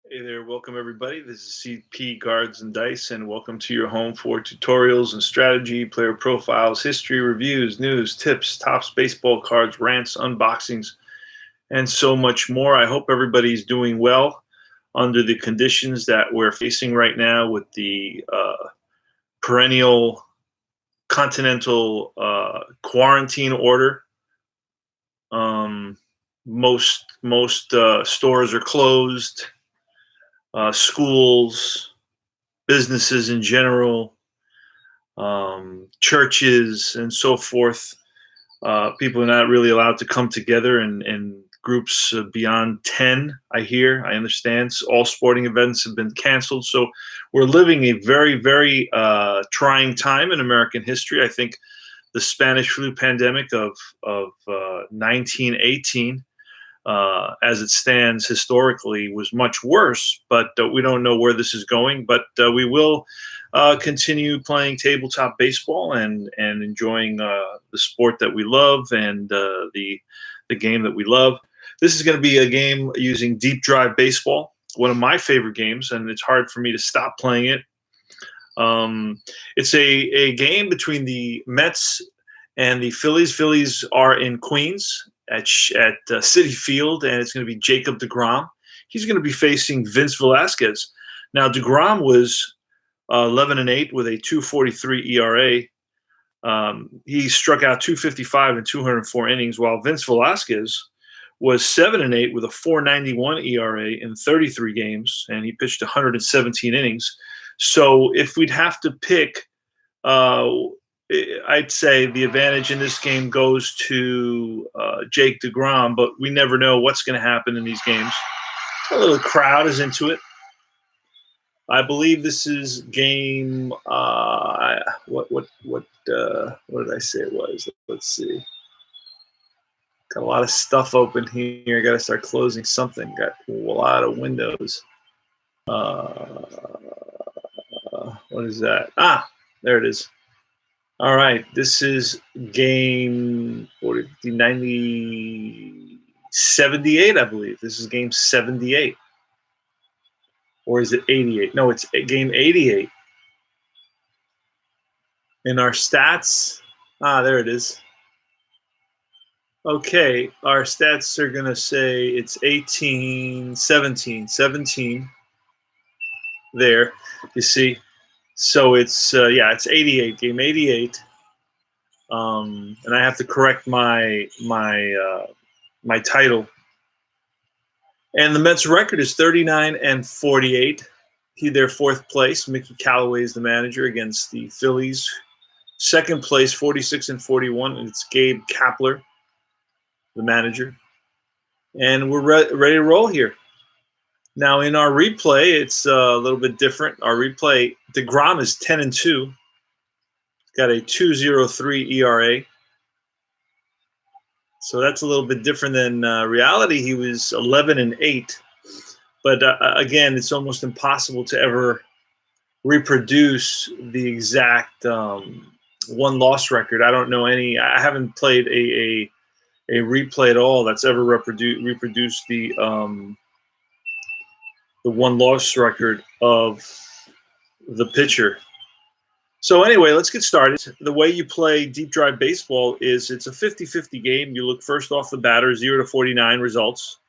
Hey there, welcome everybody. This is CP Cards and Dice, and welcome to your home for tutorials and strategy, player profiles, history, reviews, news, tips, tops, baseball cards, rants, unboxings, and so much more. I hope everybody's doing well under the conditions that we're facing right now with the perennial continental quarantine order. Most stores are closed. Schools, businesses in general, churches, and so forth. People are not really allowed to come together in groups beyond 10, I understand. So all sporting events have been canceled. So we're living a very, very trying time in American history. I think the Spanish flu pandemic of 1918, as it stands historically, was much worse, but we don't know where this is going. But we will continue playing tabletop baseball and enjoying the sport that we love and the game that we love. This is going to be a game using Deep Drive Baseball, one of my favorite games, and it's hard for me to stop playing it. It's a game between the Mets and the Phillies. Phillies are in Queens at Citi Field, and it's going to be Jacob deGrom. He's going to be facing Vince Velasquez. Now, deGrom was 11-8 with a 2.43 ERA. He struck out 255 in 204 innings, while Vince Velasquez was 7-8 with a 4.91 ERA in 33 games, and he pitched 117 innings. So if we'd have to pick, I'd say the advantage in this game goes to Jake deGrom, but we never know what's going to happen in these games. A little crowd is into it. I believe this is game. What did I say it was? Let's see. Got a lot of stuff open here. Got to start closing something. Got a lot of windows. What is that? Ah, there it is. All right, this is game 40, 50, 90, 78, I believe. This is game 78. Or is it 88? No, it's game 88. In our stats, there it is. Okay, our stats are going to say it's 18, 17 there, you see. So it's, it's 88, game 88. And I have to correct my title. And the Mets' record is 39-48. They're fourth place. Mickey Callaway is the manager against the Phillies. Second place, 46-41, and it's Gabe Kapler, the manager. And we're ready to roll here. Now, in our replay, it's a little bit different. Our replay, deGrom is 10-2. Got a 2.03 ERA. So that's a little bit different than reality. He was 11-8. But again, it's almost impossible to ever reproduce the exact one-loss record. I don't know any. I haven't played a replay at all that's ever reproduced the one-loss record of the pitcher. So anyway, let's get started. The way you play Deep Drive Baseball is it's a 50-50 game. You look first off the batter, 0-49 results.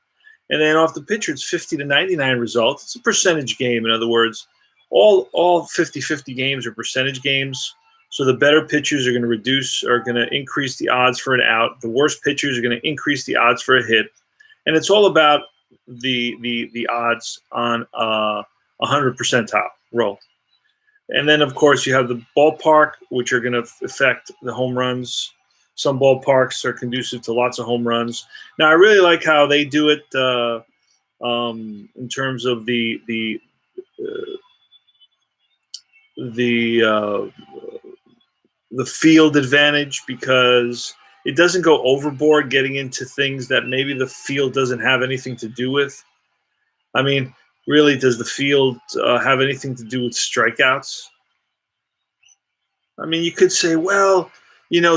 And then off the pitcher, it's 50-99 results. It's a percentage game. In other words, all 50-50 games are percentage games. So the better pitchers are going to increase the odds for an out. The worst pitchers are going to increase the odds for a hit. And it's all about the odds on 100 percentile roll. And then, of course, you have the ballpark, which are going to affect the home runs. Some ballparks are conducive to lots of home runs. Now, I really like how they do it in terms of the field advantage, because it doesn't go overboard getting into things that maybe the field doesn't have anything to do with. I mean, really, does the field have anything to do with strikeouts? I mean, you could say, well,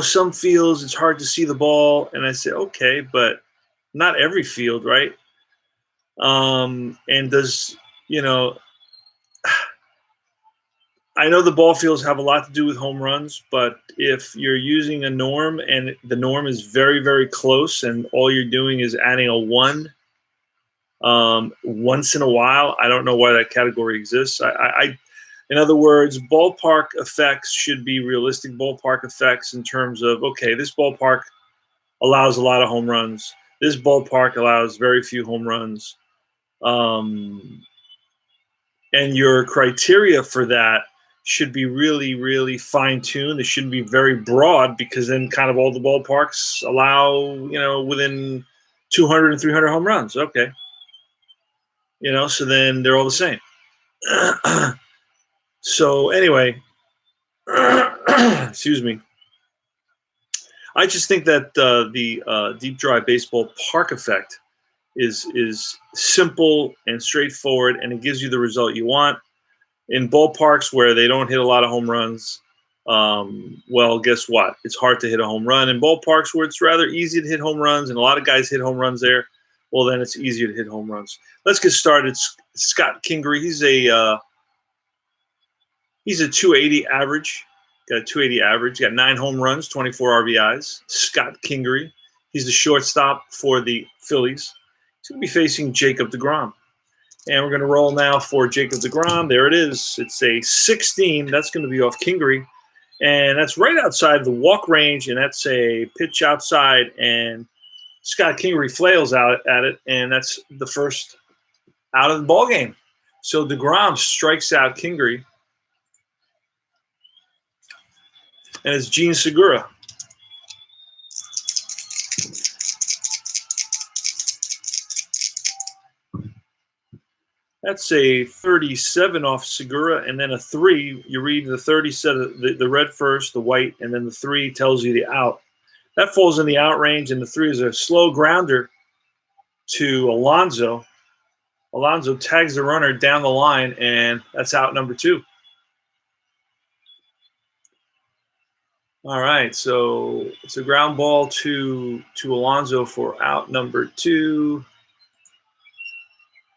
some fields it's hard to see the ball, and I say, okay, but not every field, right? And does you know, I know the ball fields have a lot to do with home runs, but if you're using a norm and the norm is very, very close and all you're doing is adding a one once in a while, I don't know why that category exists. In other words, ballpark effects should be realistic ballpark effects in terms of, okay, this ballpark allows a lot of home runs. This ballpark allows very few home runs. And your criteria for that should be really, really fine-tuned. It shouldn't be very broad because then kind of all the ballparks allow, within 200 and 300 home runs. Okay. So then they're all the same. So anyway, excuse me. I just think that the deep dry baseball park effect is simple and straightforward, and it gives you the result you want. In ballparks where they don't hit a lot of home runs, well, guess what? It's hard to hit a home run. In ballparks where it's rather easy to hit home runs, and a lot of guys hit home runs there, well, then it's easier to hit home runs. Let's get started. Scott Kingery, he's a 280 average. Got a 280 average. Got 9 home runs, 24 RBIs. Scott Kingery. He's the shortstop for the Phillies. He's going to be facing Jacob deGrom. And we're going to roll now for Jacob deGrom. There it is. It's a 16. That's going to be off Kingery. And that's right outside the walk range, and that's a pitch outside. And Scott Kingery flails out at it, and that's the first out of the ball game. So deGrom strikes out Kingery. And it's Gene Segura. That's a 37 off Segura, and then a 3. You read the 37, the red first, the white, and then the 3 tells you the out. That falls in the out range, and the 3 is a slow grounder to Alonso. Alonso tags the runner down the line, and that's out number 2. All right, so it's a ground ball to Alonso for out number 2.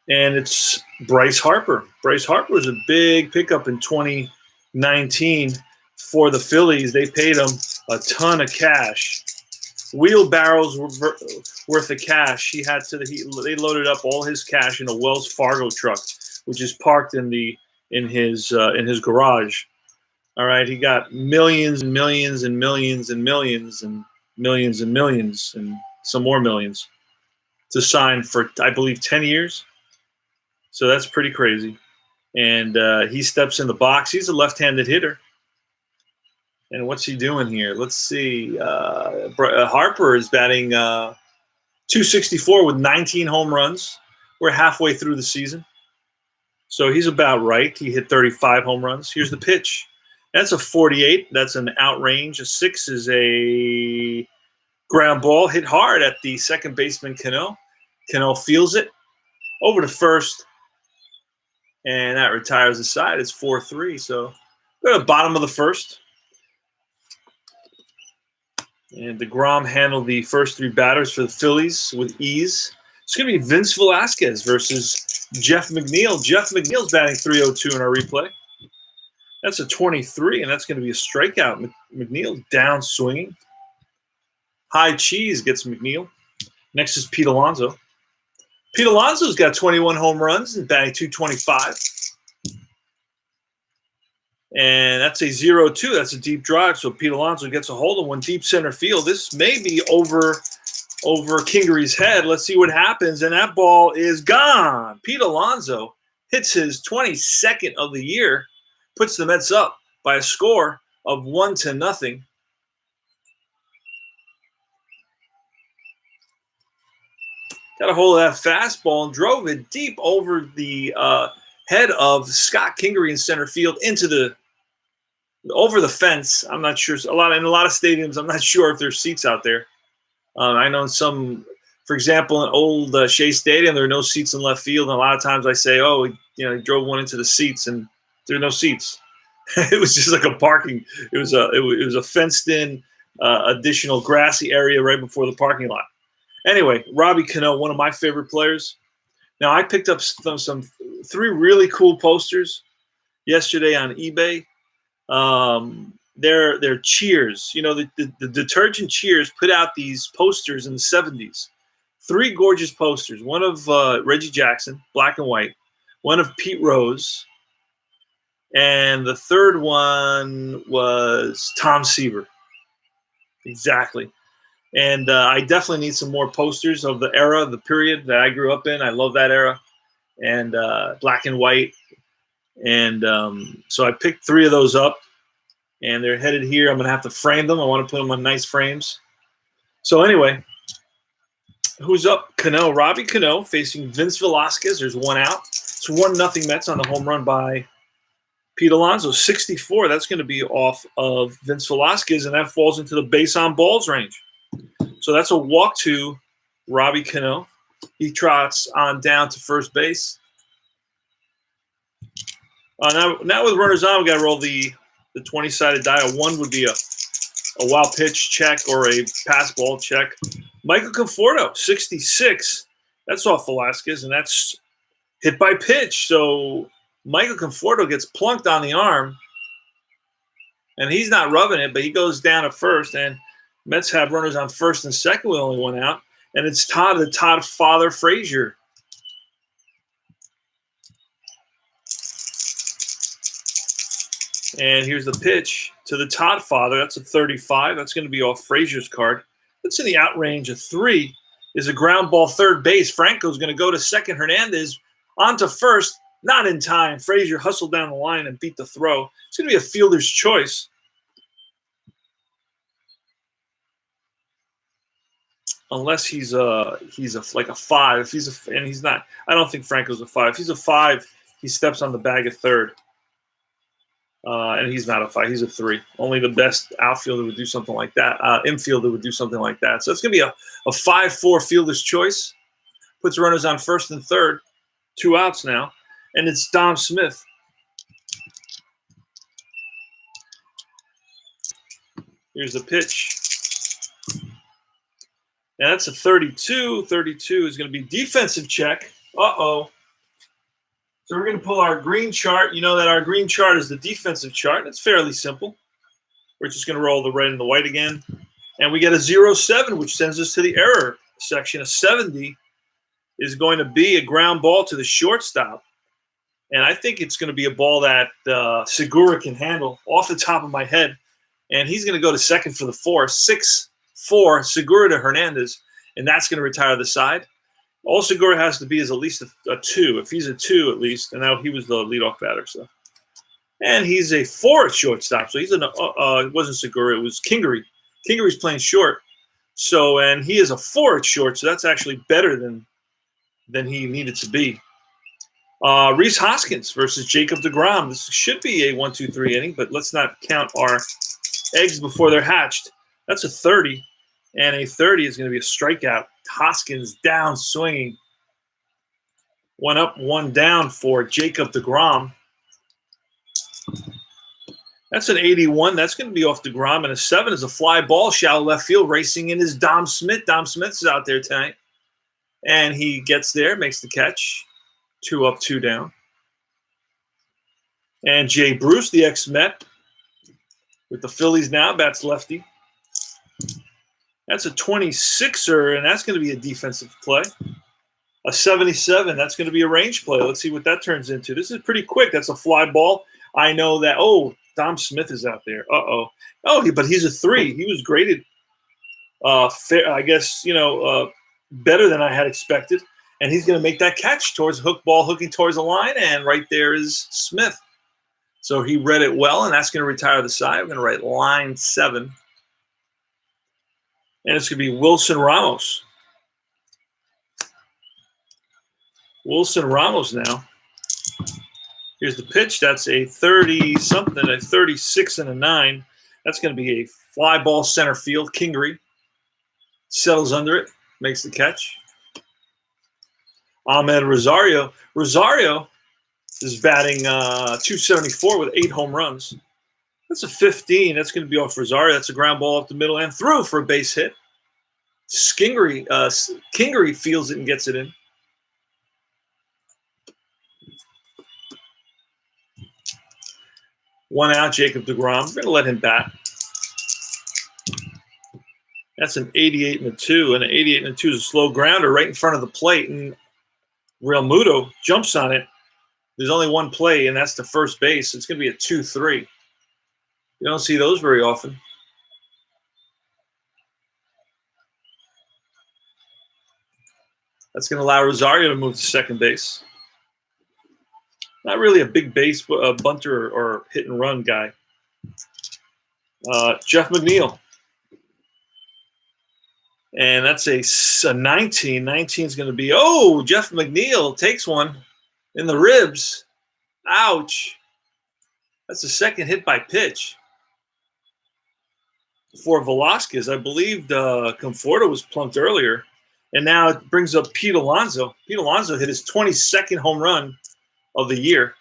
And it's Bryce Harper. Bryce Harper was a big pickup in 2019 for the Phillies. They paid him a ton of cash, wheelbarrows worth of cash. They loaded up all his cash in a Wells Fargo truck, which is parked in his garage. All right, he got millions and millions and millions and millions and millions and millions and some more millions to sign for, I believe, 10 years. So that's pretty crazy. And he steps in the box. He's a left-handed hitter. And what's he doing here? Let's see. Harper is batting .264 with 19 home runs. We're halfway through the season. So he's about right. He hit 35 home runs. Here's the pitch. That's a 48. That's an out range. A 6 is a ground ball hit hard at the second baseman, Cano. Cano feels it over to first, and that retires the side. It's 4-3. So go to the bottom of the first. And deGrom handled the first 3 batters for the Phillies with ease. It's going to be Vince Velasquez versus Jeff McNeil. Jeff McNeil's batting .302 in our replay. That's a 23, and that's going to be a strikeout. McNeil down swinging. High cheese gets McNeil. Next is Pete Alonso. Pete Alonso's got 21 home runs and batting .225. And that's a 0-2. That's a deep drive. So Pete Alonso gets a hold of one deep center field. This may be over Kingery's head. Let's see what happens. And that ball is gone. Pete Alonso hits his 22nd of the year, puts the Mets up by a score of 1-0. Got a hold of that fastball and drove it deep over the head of Scott Kingery in center field over the fence. I'm not sure. In a lot of stadiums, I'm not sure if there's seats out there. I know in some, for example, in old Shea Stadium, there are no seats in left field. And a lot of times I say, he drove one into the seats, and there are no seats. It was just like a parking. It was a fenced-in additional grassy area right before the parking lot. Anyway, Robbie Cano, one of my favorite players. Now, I picked up some 3 really cool posters yesterday on eBay. They're Cheers. You know, the detergent Cheers put out these posters in the 70s. 3 gorgeous posters. One of Reggie Jackson, black and white. One of Pete Rose. And the third one was Tom Seaver. Exactly. And I definitely need some more posters of the era, the period that I grew up in. I love that era. And black and white. And so I picked 3 of those up. And they're headed here. I'm going to have to frame them. I want to put them on nice frames. So anyway, who's up? Cano. Robbie Cano facing Vince Velasquez. There's 1 out. It's 1-0 Mets on the home run by Pete Alonso. 64. That's going to be off of Vince Velasquez, and that falls into the base on balls range. So that's a walk to Robbie Cano. He trots on down to first base. Now with runners on, we got to roll the 20-sided die. A 1 would be a wild pitch check or a pass ball check. Michael Conforto, 66. That's off Velasquez, and that's hit by pitch. So Michael Conforto gets plunked on the arm, and he's not rubbing it, but he goes down at first, and Mets have runners on first and second with only 1 out, and it's Todd Father Frazier. And here's the pitch to the Todd Father. That's a 35. That's going to be off Frazier's card. That's in the out range of 3. Is a ground ball third base. Franco's going to go to second. Hernandez onto first. Not in time. Frazier hustled down the line and beat the throw. It's going to be a fielder's choice. Unless he's like a 5. And he's not. I don't think Franco's a 5. If he's a 5, he steps on the bag at third. And he's not a 5. He's a 3. Only the best outfielder would do something like that. Infielder would do something like that. So it's going to be a 5-4 fielder's choice. Puts runners on first and third. 2 outs now. And it's Dom Smith. Here's the pitch. And that's a 32. 32 is going to be defensive check. Uh-oh. So we're going to pull our green chart. You know that our green chart is the defensive chart. It's fairly simple. We're just going to roll the red and the white again. And we get a 0-7, which sends us to the error section. A 70 is going to be a ground ball to the shortstop. And I think it's going to be a ball that Segura can handle off the top of my head. And he's going to go to second for the 4. 6-4, Segura to Hernandez. And that's going to retire the side. All Segura has to be is at least a 2. If he's a 2 at least, and now he was the leadoff batter. So, and he's a 4 at shortstop. So he's it wasn't Segura, it was Kingery. Kingery's playing short. So, and he is a 4 at short. So that's actually better than he needed to be. Rhys Hoskins versus Jacob deGrom. This should be a 1-2-3 inning, but let's not count our eggs before they're hatched. That's a 30, and a 30 is going to be a strikeout. Hoskins down swinging. 1 up, 1 down for Jacob deGrom. That's an 81. That's going to be off deGrom. And a 7 is a fly ball, shallow left field. Racing in is Dom Smith. Dom Smith is out there tonight. And he gets there, makes the catch. 2 up, 2 down. And Jay Bruce, the ex-Met, with the Phillies now, bats lefty. That's a 26er, and that's going to be a defensive play. A 77, that's going to be a range play. Let's see what that turns into. This is pretty quick. That's a fly ball. I know that. Oh, Dom Smith is out there. Uh-oh. Oh, but he's a 3. He was graded, I guess, better than I had expected. And he's going to make that catch towards hook ball, hooking towards the line, and right there is Smith. So he read it well, and that's going to retire the side. We're going to write line 7. And it's going to be Wilson Ramos. Wilson Ramos now. Here's the pitch. That's a 30-something, a 36 and a 9. That's going to be a fly ball center field. Kingery settles under it, makes the catch. Ahmed Rosario. Rosario is batting .274 with 8 home runs. That's a 15. That's going to be off Rosario. That's a ground ball up the middle and through for a base hit. Kingery feels it and gets it in. 1 out, Jacob deGrom. We're going to let him bat. That's an 88 and a 2, and an 88 and a 2 is a slow grounder right in front of the plate, and Real Muto jumps on it. There's only one play, and that's the first base. It's going to be a 2-3. You don't see those very often. That's going to allow Rosario to move to second base. Not really a big base bunter or hit and run guy. Jeff McNeil. And that's a 19. 19 is going to be, Jeff McNeil takes one in the ribs. Ouch. That's the second hit by pitch. For Velasquez, I believed Conforto was plunked earlier. And now it brings up Pete Alonso. Pete Alonso hit his 22nd home run of the year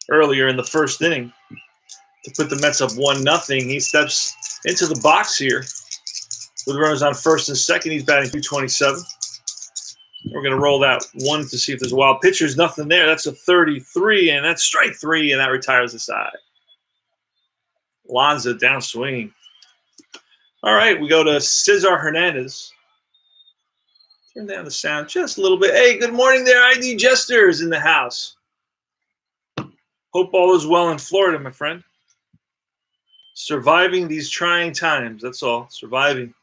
earlier in the first inning to put the Mets up 1-0. He steps into the box here with runners on first and second. He's batting .227. We're going to roll that one to see if there's a wild pitch. There's nothing there. That's a 33, and that's strike 3, and that retires the side. Alonso down swinging. All right, we go to Cesar Hernandez. Turn down the sound just a little bit. Hey, good morning there. ID Jester is in the house. Hope all is well in Florida, my friend. Surviving these trying times. That's all. Surviving.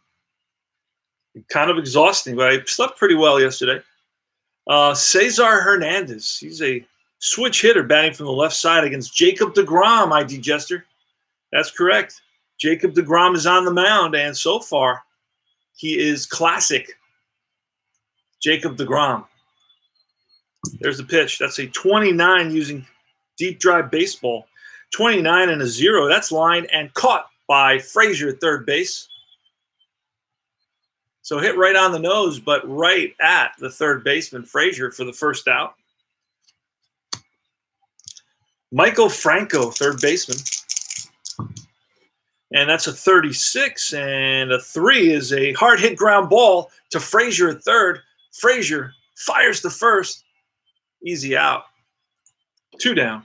Kind of exhausting, but I slept pretty well yesterday. Cesar Hernandez. He's a switch hitter batting from the left side against Jacob deGrom, ID Jester. That's correct. Jacob deGrom is on the mound, and so far, he is classic. Jacob deGrom. There's the pitch. That's a 29 using deep drive baseball. 29 and a 0. That's lined and caught by Frazier at third base. So hit right on the nose, but right at the third baseman, Frazier, for the first out. Michael Franco, third baseman. And that's a 36, and a 3 is a hard hit ground ball to Frazier at third. Frazier fires to first. Easy out. 2 down.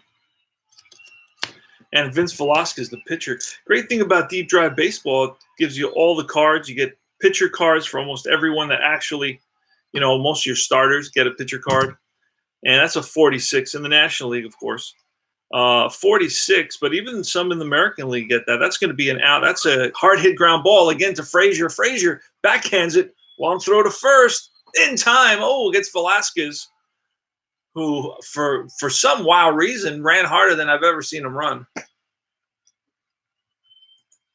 And Vince Velasquez, the pitcher. Great thing about deep drive baseball, it gives you all the cards. You get pitcher cards for almost everyone that actually, most of your starters get a pitcher card. And that's a 46 in the National League, of course. 46, but even some in the American League get that. That's going to be an out. That's a hard hit ground ball again to Frazier. Frazier backhands it. Long throw to first. In time. Gets Velasquez, who for some wild reason ran harder than I've ever seen him run.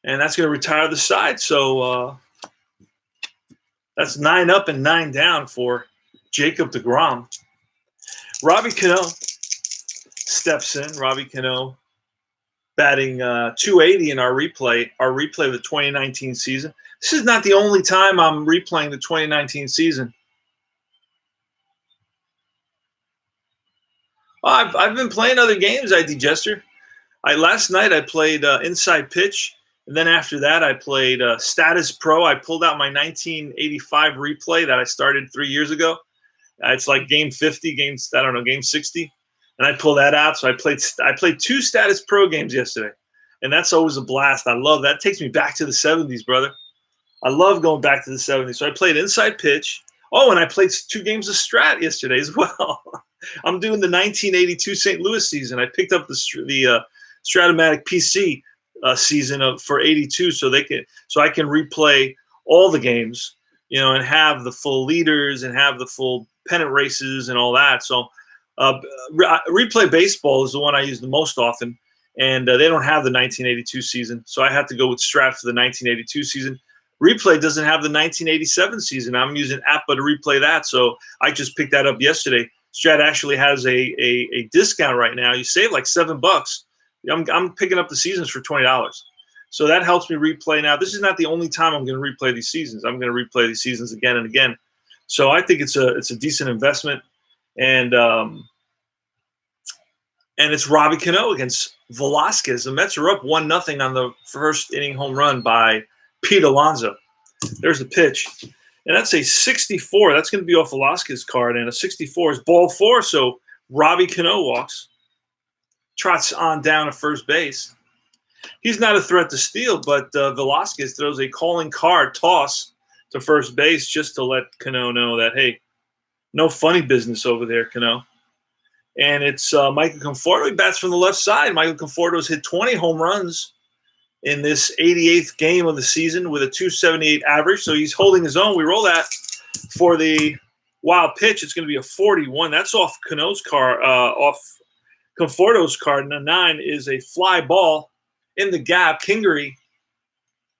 And that's going to retire the side. So that's 9 up and 9 down for Jacob deGrom. Robbie Cano steps in. Robbie Cano batting 280 in our replay of the 2019 season. This is not the only time I'm replaying the 2019 season. I've been playing other games, ID Jester. Last night I played Inside Pitch, and then after that I played Status Pro. I pulled out my 1985 replay that I started 3 years ago. It's like game 50, game 60. And I pulled that out. So I played 2 Status Pro games yesterday. And that's always a blast. I love that. It takes me back to the 70s, brother. I love going back to the 70s. So I played Inside Pitch. And I played 2 games of Strat yesterday as well. I'm doing the 1982 St. Louis season. I picked up the Stratomatic PC season for 82 so I can replay all the games, and have the full leaders and have the full pennant races and all that. So Replay Baseball is the one I use the most often, and they don't have the 1982 season, so I have to go with Strat for the 1982 season. Replay doesn't have the 1987 season. I'm using Appa to replay that, so I just picked that up yesterday. Strat actually has a discount right now. You save like $7. I'm picking up the seasons for $20. So that helps me replay. Now, this is not the only time I'm going to replay these seasons. I'm going to replay these seasons again and again. So I think it's a decent investment. And it's Robbie Cano against Velasquez. The Mets are up 1-0 on the first inning home run by Pete Alonso. There's the pitch. And that's a 64. That's going to be off Velasquez's card. And a 64 is ball 4. So Robbie Cano walks. trots on down to first base. He's not a threat to steal, but Velasquez throws a calling card toss to first base just to let Cano know that, hey, no funny business over there, Cano. And it's Michael Conforto. He bats from the left side. Michael Conforto's hit 20 home runs in this 88th game of the season with a 278 average. So he's holding his own. We roll that for the wild pitch. It's going to be a 41. That's off Cano's card, off Conforto's card. And a 9 is a fly ball in the gap. Kingery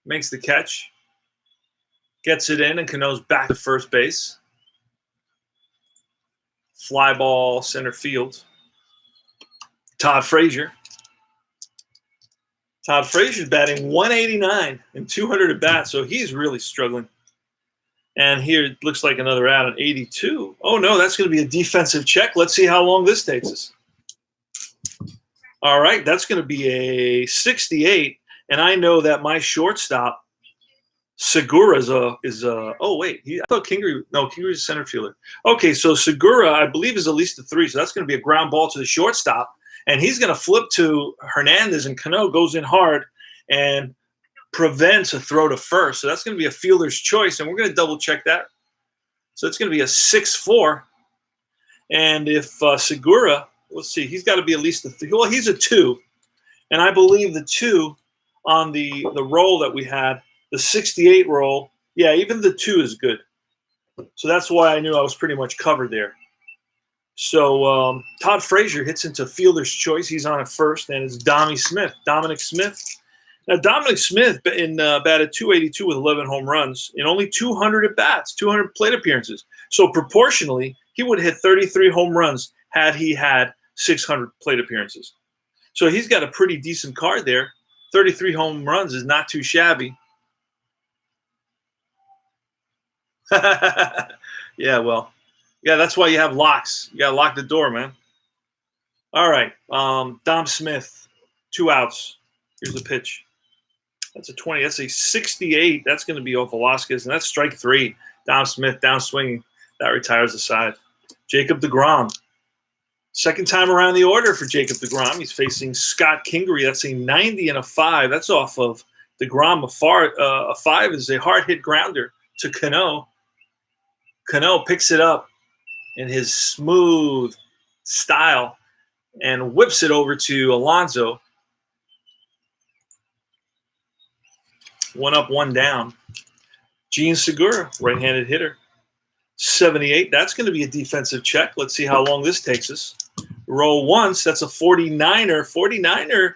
makes the catch, gets it in, and Cano's back to first base. Fly ball center field. Todd Frazier. Todd Frazier's batting 189 and 200 at bat, so he's really struggling. And here it looks like another out at 82. Oh, no, that's going to be a defensive check. Let's see how long this takes us. All right, that's going to be a 68, and I know that my shortstop, Segura, oh, wait, I thought Kingery's a center fielder. Okay, so Segura, I believe, is at least a 3, so that's going to be a ground ball to the shortstop, and he's going to flip to Hernandez, and Cano goes in hard and prevents a throw to first. So that's going to be a fielder's choice, and we're going to double-check that. So it's going to be a 6-4, and if Segura, let's see, he's got to be at least a 3. Well, he's a 2, and I believe the 2 on the roll that we had, the 68 roll, yeah, even the 2 is good. So that's why I knew I was pretty much covered there. So Todd Frazier hits into fielder's choice. He's on at first, and it's Dominic Smith. Now, Dominic Smith batted 282 with 11 home runs in only 200 at-bats, 200 plate appearances. So proportionally, he would hit 33 home runs had he had 600 plate appearances. So he's got a pretty decent card there. 33 home runs is not too shabby. Yeah, well, yeah, that's why you have locks. You got to lock the door, man. All right, Dom Smith, 2 outs. Here's the pitch. That's a 20. That's a 68. That's going to be off Velasquez, and that's strike 3. Dom Smith down swinging. That retires the side. Jacob deGrom. Second time around the order for Jacob deGrom. He's facing Scott Kingery. That's a 90 and a 5. That's off of deGrom. A 5 is a hard hit grounder to Cano. Cano picks it up in his smooth style and whips it over to Alonso. 1 up, 1 down. Gene Segura, right-handed hitter. 78. That's going to be a defensive check. Let's see how long this takes us. Roll once. That's a 49er.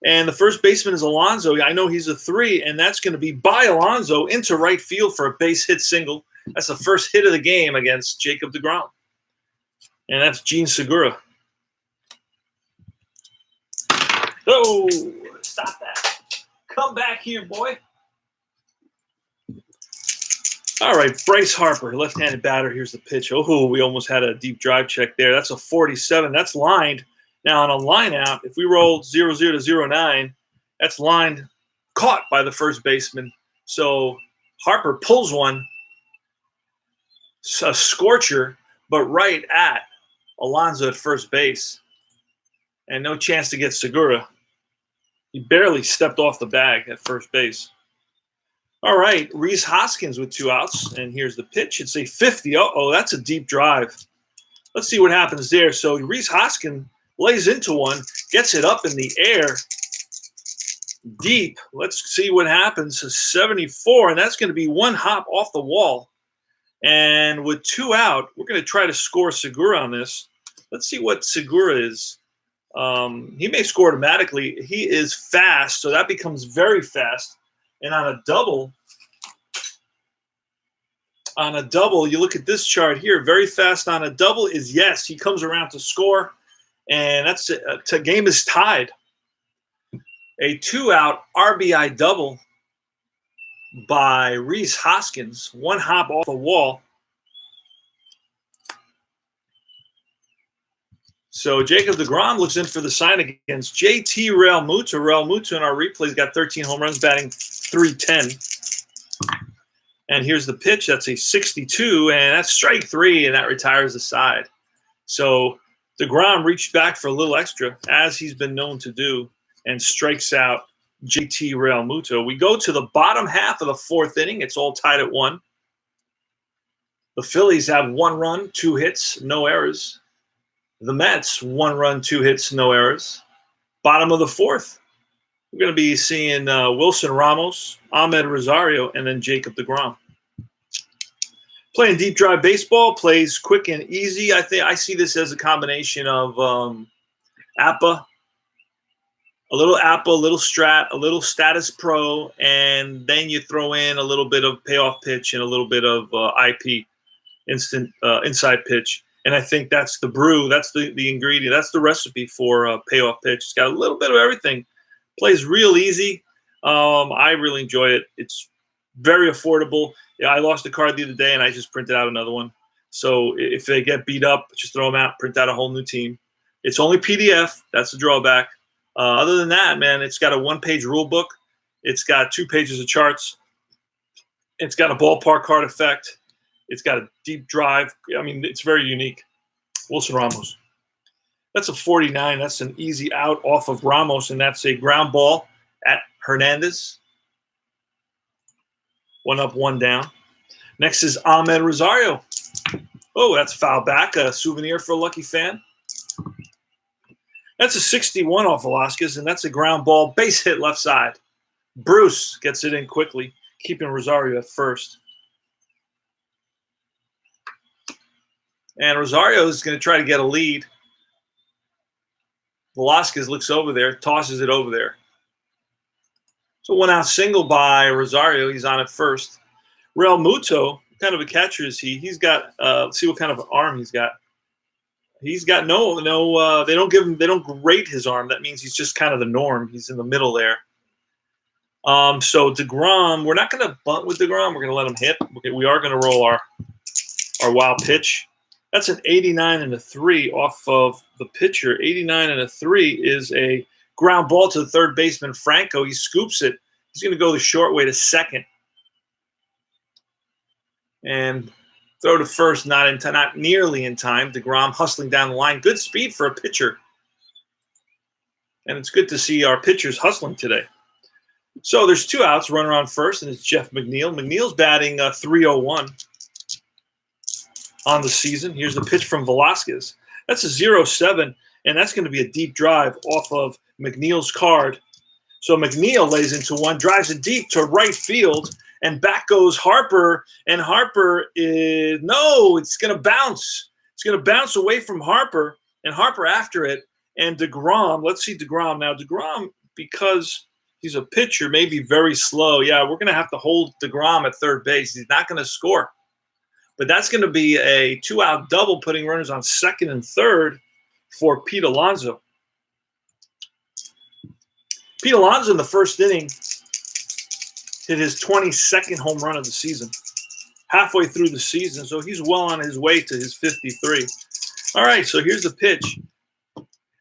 And the first baseman is Alonso. I know he's a 3, and that's going to be by Alonso into right field for a base hit single. That's the first hit of the game against Jacob deGrom. And that's Gene Segura. Oh, stop that. Come back here, boy. All right, Bryce Harper, left-handed batter. Here's the pitch. Oh, we almost had a deep drive check there. That's a 47. That's lined. Now, on a line out, if we roll 0-0 to 0-9, that's lined, caught by the first baseman. So Harper pulls one, a scorcher, but right at Alonso at first base. And no chance to get Segura. He barely stepped off the bag at first base. All right, Rhys Hoskins with 2 outs, and here's the pitch. It's a 50. Oh, that's a deep drive. Let's see what happens there. So Rhys Hoskins lays into one, gets it up in the air, deep. Let's see what happens. A 74, and that's going to be 1 hop off the wall. And with 2 out, we're going to try to score Segura on this. Let's see what Segura is. He may score automatically. He is fast, so that becomes very fast. And on a double, you look at this chart here, very fast on a double is yes. He comes around to score, and that's it. The game is tied. A 2-out RBI double by Rhys Hoskins, 1 hop off the wall. So Jacob deGrom looks in for the sign against JT Realmuto. Realmuto in our replays got 13 home runs, batting .310. And here's the pitch. That's a 62, and that's strike 3, and that retires the side. So deGrom reached back for a little extra, as he's been known to do, and strikes out JT Realmuto. We go to the bottom half of the fourth inning. It's all tied at 1. The Phillies have 1 run, 2 hits, no errors. The Mets, 1 run, 2 hits, no errors. Bottom of the fourth, we're going to be seeing Wilson Ramos, Ahmed Rosario, and then Jacob deGrom. Playing deep drive baseball, plays quick and easy. I see this as a combination of APA, a little Strat, a little Status Pro, and then you throw in a little bit of payoff pitch and a little bit of IP, inside pitch. And I think that's the brew, that's the ingredient, that's the recipe for payoff pitch. It's got a little bit of everything. Plays real easy. I really enjoy it. It's very affordable. Yeah, I lost a card the other day, and I just printed out another one. So if they get beat up, just throw them out, print out a whole new team. It's only PDF. That's the drawback. Other than that, man, it's got a 1-page rule book. It's got 2 pages of charts. It's got a ballpark card effect. It's got a deep drive. I mean, it's very unique. Wilson Ramos. That's a 49. That's an easy out off of Ramos, and that's a ground ball at Hernandez. 1 up, 1 down. Next is Ahmed Rosario. Oh, that's foul back. A souvenir for a lucky fan. That's a 61 off Velasquez, and that's a ground ball base hit left side. Bruce gets it in quickly, keeping Rosario at first. And Rosario is going to try to get a lead. Velasquez looks over there, tosses it over there. So 1 out single by Rosario. He's on at first. Realmuto, what kind of a catcher is he? He's got, let's see what kind of arm he's got. He's got they don't grade his arm. That means he's just kind of the norm. He's in the middle there. So deGrom, we're not going to bunt with deGrom. We're going to let him hit. Okay, we are going to roll our wild pitch. That's an 89 and a 3 off of the pitcher. 89 and a 3 is a ground ball to the third baseman, Franco. He scoops it. He's going to go the short way to second. And throw to first, not nearly in time. deGrom hustling down the line. Good speed for a pitcher. And it's good to see our pitchers hustling today. So there's 2 outs, runner on first, and it's Jeff McNeil. McNeil's batting .301 on the season. Here's the pitch from Velasquez. That's a 0-7, and that's going to be a deep drive off of McNeil's card. So McNeil lays into one, drives it deep to right field, and back goes Harper. And Harper it's going to bounce. It's going to bounce away from Harper, and Harper after it. And deGrom, let's see deGrom. Now, deGrom, because he's a pitcher, may be very slow. Yeah, we're going to have to hold deGrom at third base. He's not going to score. But that's going to be a 2-out double, putting runners on second and third for Pete Alonso. Pete Alonso in the first inning hit his 22nd home run of the season, halfway through the season. So he's well on his way to his 53. All right, so here's the pitch.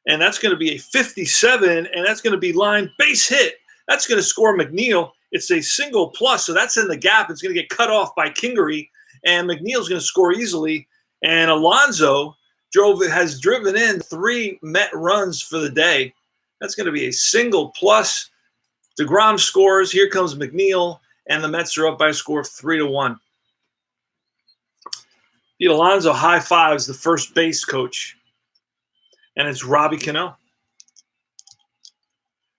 And that's going to be a 57, and that's going to be line base hit. That's going to score McNeil. It's a single plus, so that's in the gap. It's going to get cut off by Kingery. And McNeil's going to score easily. And Alonso has driven in 3 Met runs for the day. That's going to be a single plus. deGrom scores. Here comes McNeil. And the Mets are up by a score of 3-1. Pete Alonso high fives the first base coach. And it's Robbie Cano.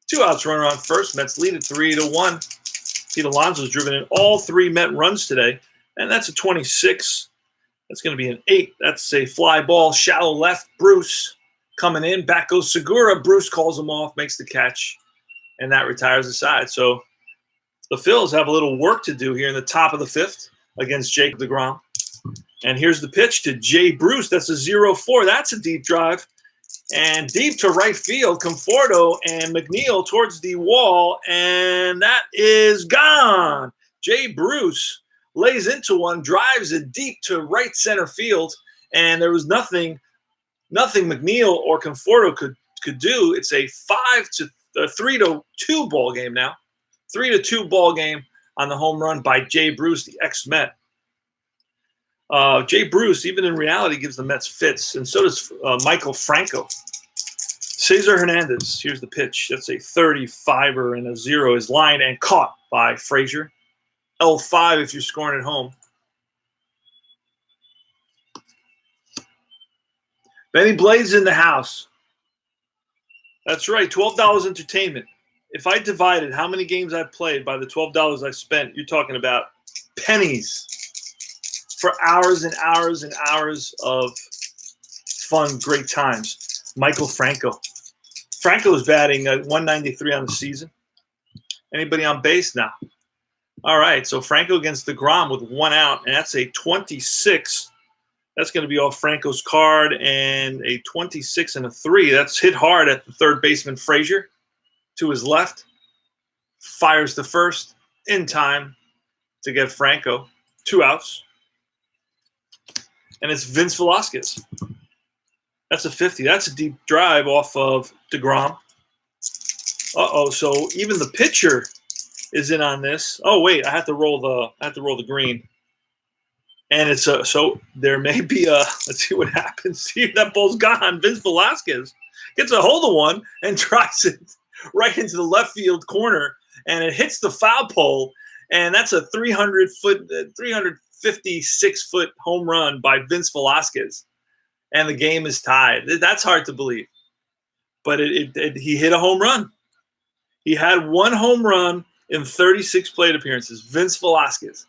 2 outs, runner on first. Mets lead at 3-1. Pete Alonso's driven in all 3 Met runs today. And that's a 26. That's going to be an 8. That's a fly ball, shallow left. Bruce coming in. Back goes Segura. Bruce calls him off, makes the catch, and that retires the side. So the Phils have a little work to do here in the top of the 5th against Jacob deGrom. And here's the pitch to Jay Bruce. That's a 0-4. That's a deep drive. And deep to right field, Conforto and McNeil towards the wall, and that is gone. Jay Bruce lays into one, drives it deep to right center field, and there was nothing McNeil or Conforto could do. It's a 3-2 ball game now. 3-2 ball game on the home run by Jay Bruce, the ex-Met. Jay Bruce, even in reality, gives the Mets fits, and so does Michael Franco. Cesar Hernandez, here's the pitch. That's a 35er and a 0 is lined and caught by Frazier. L5 if you're scoring at home. Benny Blades in the house. That's right, $12 entertainment. If I divided how many games I played by the $12 I spent, you're talking about pennies for hours and hours and hours of fun, great times. Michael Franco. Franco is batting 193 on the season. Anybody on base now? All right, so Franco against deGrom with 1 out, and that's a 26. That's going to be off Franco's card, and a 26 and a 3. That's hit hard at the third baseman Frazier to his left. Fires the first in time to get Franco. 2 outs. And it's Vince Velasquez. That's a 50. That's a deep drive off of deGrom. So even the pitcher is in on this. Oh wait, I have to roll the green. And it's so there may be a, let's see what happens. See, that ball's gone. Vince Velasquez gets a hold of one and drives it right into the left field corner, and it hits the foul pole, and that's a 356-foot home run by Vince Velasquez. And the game is tied. That's hard to believe. But he hit a home run. He had 1 home run in 36 plate appearances, Vince Velasquez.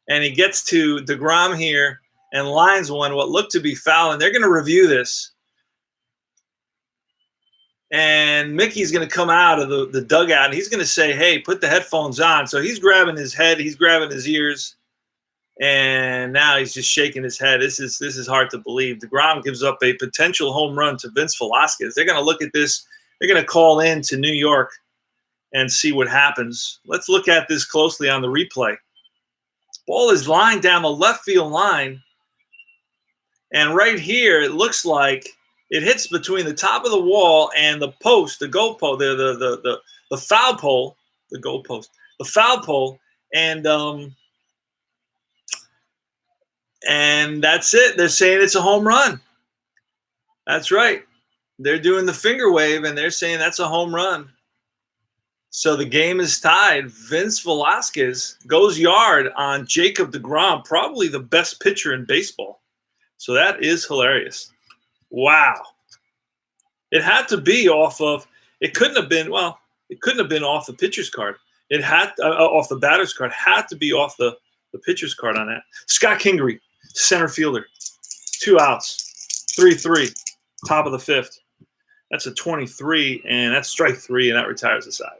And he gets to deGrom here and lines one, what looked to be foul, and they're going to review this. And Mickey's going to come out of the dugout, and he's going to say, hey, put the headphones on. So he's grabbing his head, he's grabbing his ears, and now he's just shaking his head. This is hard to believe. deGrom gives up a potential home run to Vince Velasquez. They're going to look at this. They're going to call in to New York and see what happens. Let's look at this closely on the replay. Ball is lined down the left field line, and right here it looks like it hits between the top of the wall and the post, the goal post, the foul pole, the goal post, the foul pole, and that's it. They're saying it's a home run. That's right. They're doing the finger wave, and they're saying that's a home run. So the game is tied. Vince Velasquez goes yard on Jacob deGrom, probably the best pitcher in baseball. So that is hilarious. Wow. It had to be off of – it couldn't have been – well, it couldn't have been off the pitcher's card. It had off the batter's card. Had to be off the pitcher's card on that. Scott Kingery, center fielder. 2 outs. 3-3. Top of the 5th. That's a 23, and that's strike 3, and that retires the side.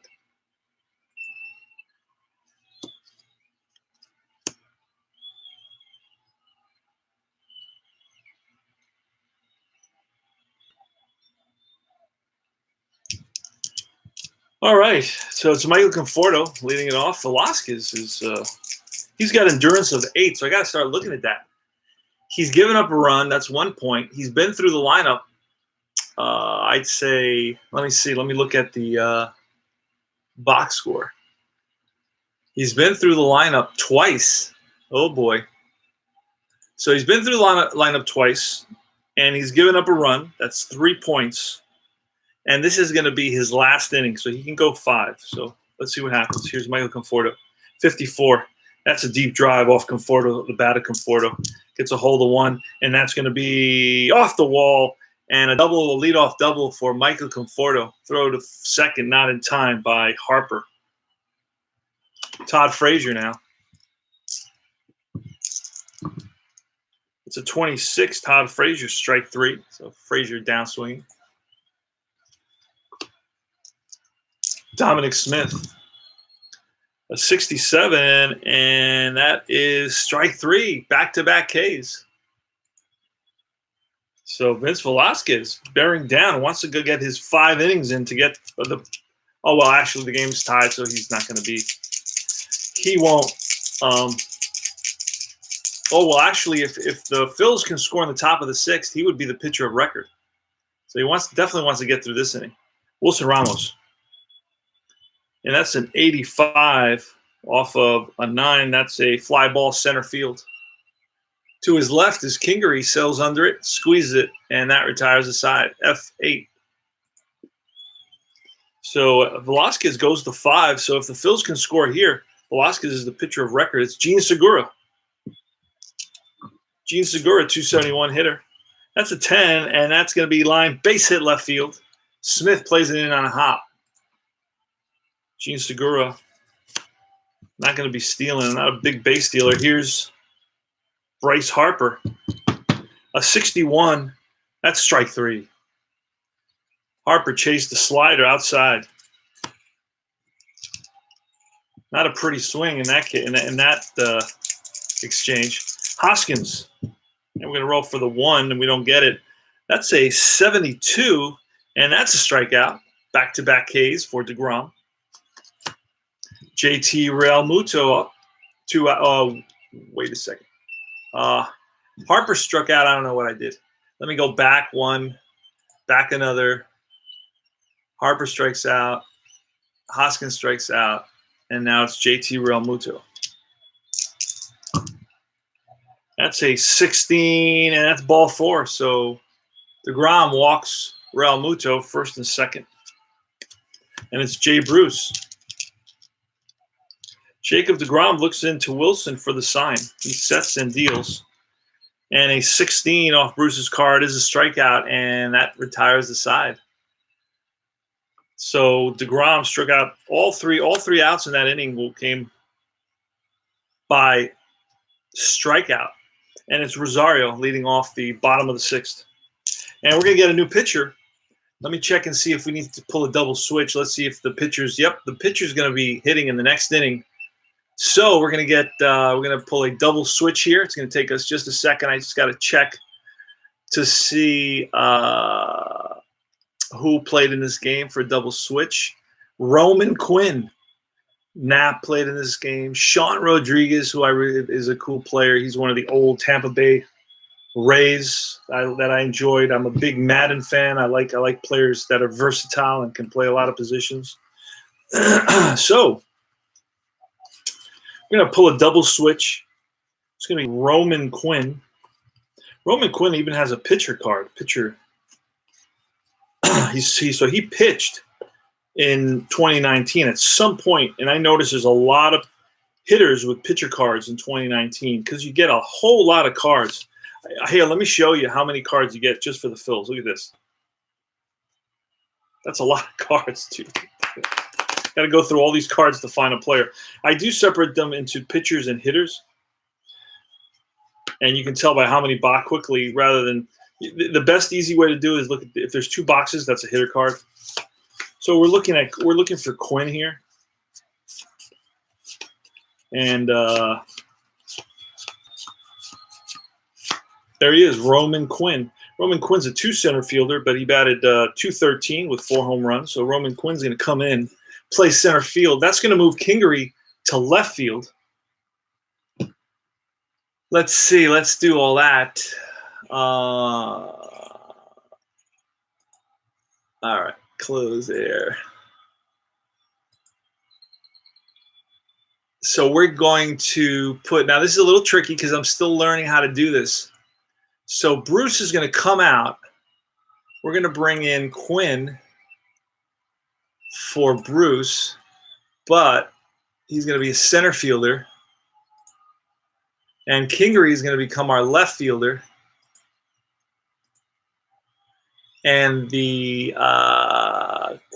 All right, so it's Michael Conforto leading it off. Velasquez is he's got endurance of 8, so I got to start looking at that. He's given up a run. That's 1 point. He's been through the lineup. I'd say, let me see. Let me look at the box score. He's been through the lineup twice. Oh, boy. So he's been through the lineup twice, and he's given up a run. That's 3 points. And this is going to be his last inning, so he can go 5. So let's see what happens. Here's Michael Conforto, 54. That's a deep drive off Conforto, the bat of Conforto. Gets a hold of one, and that's going to be off the wall. And a leadoff double for Michael Conforto. Throw to second, not in time by Harper. Todd Frazier now. It's a 26. Todd Frazier, strike 3. So Frazier down swinging. Dominic Smith, a 67, and that is strike 3, back-to-back Ks. So Vince Velasquez bearing down, wants to go get his 5 innings in to get the – oh, well, actually the game's tied, so he's not going to be – he won't oh, well, actually, if the Phils can score in the top of the 6th, he would be the pitcher of record. So he definitely wants to get through this inning. Wilson Ramos. And that's an 85 off of a 9. That's a fly ball center field. To his left is Kingery, sails under it, squeezes it, and that retires the side. F8. So Velasquez goes to 5. So if the Phils can score here, Velasquez is the pitcher of record. It's Gene Segura. Gene Segura, 271 hitter. That's a 10, and that's going to be line base hit left field. Smith plays it in on a hop. Gene Segura not going to be stealing, not a big base stealer. Here's Bryce Harper, a 61. That's strike 3. Harper chased the slider outside. Not a pretty swing in that exchange. Hoskins, and we're going to roll for the 1, and we don't get it. That's a 72, and that's a strikeout. Back-to-back Ks for deGrom. JT Realmuto up to wait a second. Harper struck out. I don't know what I did. Let me go back 1, back another. Harper strikes out. Hoskins strikes out. And now it's JT Realmuto. That's a 16, and that's ball 4. So deGrom walks Realmuto first and second. And it's Jay Bruce. Jacob deGrom looks into Wilson for the sign. He sets and deals. And a 16 off Bruce's card is a strikeout, and that retires the side. So deGrom struck out all three outs in that inning came by strikeout. And it's Rosario leading off the bottom of the 6th. And we're going to get a new pitcher. Let me check and see if we need to pull a double switch. Let's see if the pitcher's going to be hitting in the next inning. So we're going to pull a double switch here. It's going to take us just a second. I just got to check to see who played in this game for a double switch. Roman Quinn. Knapp played in this game. Sean Rodriguez, who is a cool player. He's one of the old Tampa Bay Rays that I enjoyed. I'm a big Madden fan. I like players that are versatile and can play a lot of positions. So we're going to pull a double switch. It's going to be Roman Quinn. Roman Quinn even has a pitcher card. So he pitched in 2019 at some point, and I noticed there's a lot of hitters with pitcher cards in 2019 because you get a whole lot of cards. Here, let me show you how many cards you get just for the Phils. Look at this. That's a lot of cards, too. Got to go through all these cards to find a player. I do separate them into pitchers and hitters, and you can tell by how many bought quickly rather than the best easy way to do is look at if there's 2 boxes, that's a hitter card. So we're looking for Quinn here, and there he is, Roman Quinn. Roman Quinn's a 2 center fielder, but he batted .213 with 4 home runs. So Roman Quinn's going to come in, play center field. That's going to move Kingery to left field. Let's see. Let's do all that. All right. Close there. So we're going to put – now this is a little tricky because I'm still learning how to do this. So Bruce is going to come out. We're going to bring in Quinn for Bruce, but he's going to be a center fielder. And Kingery is going to become our left fielder. And the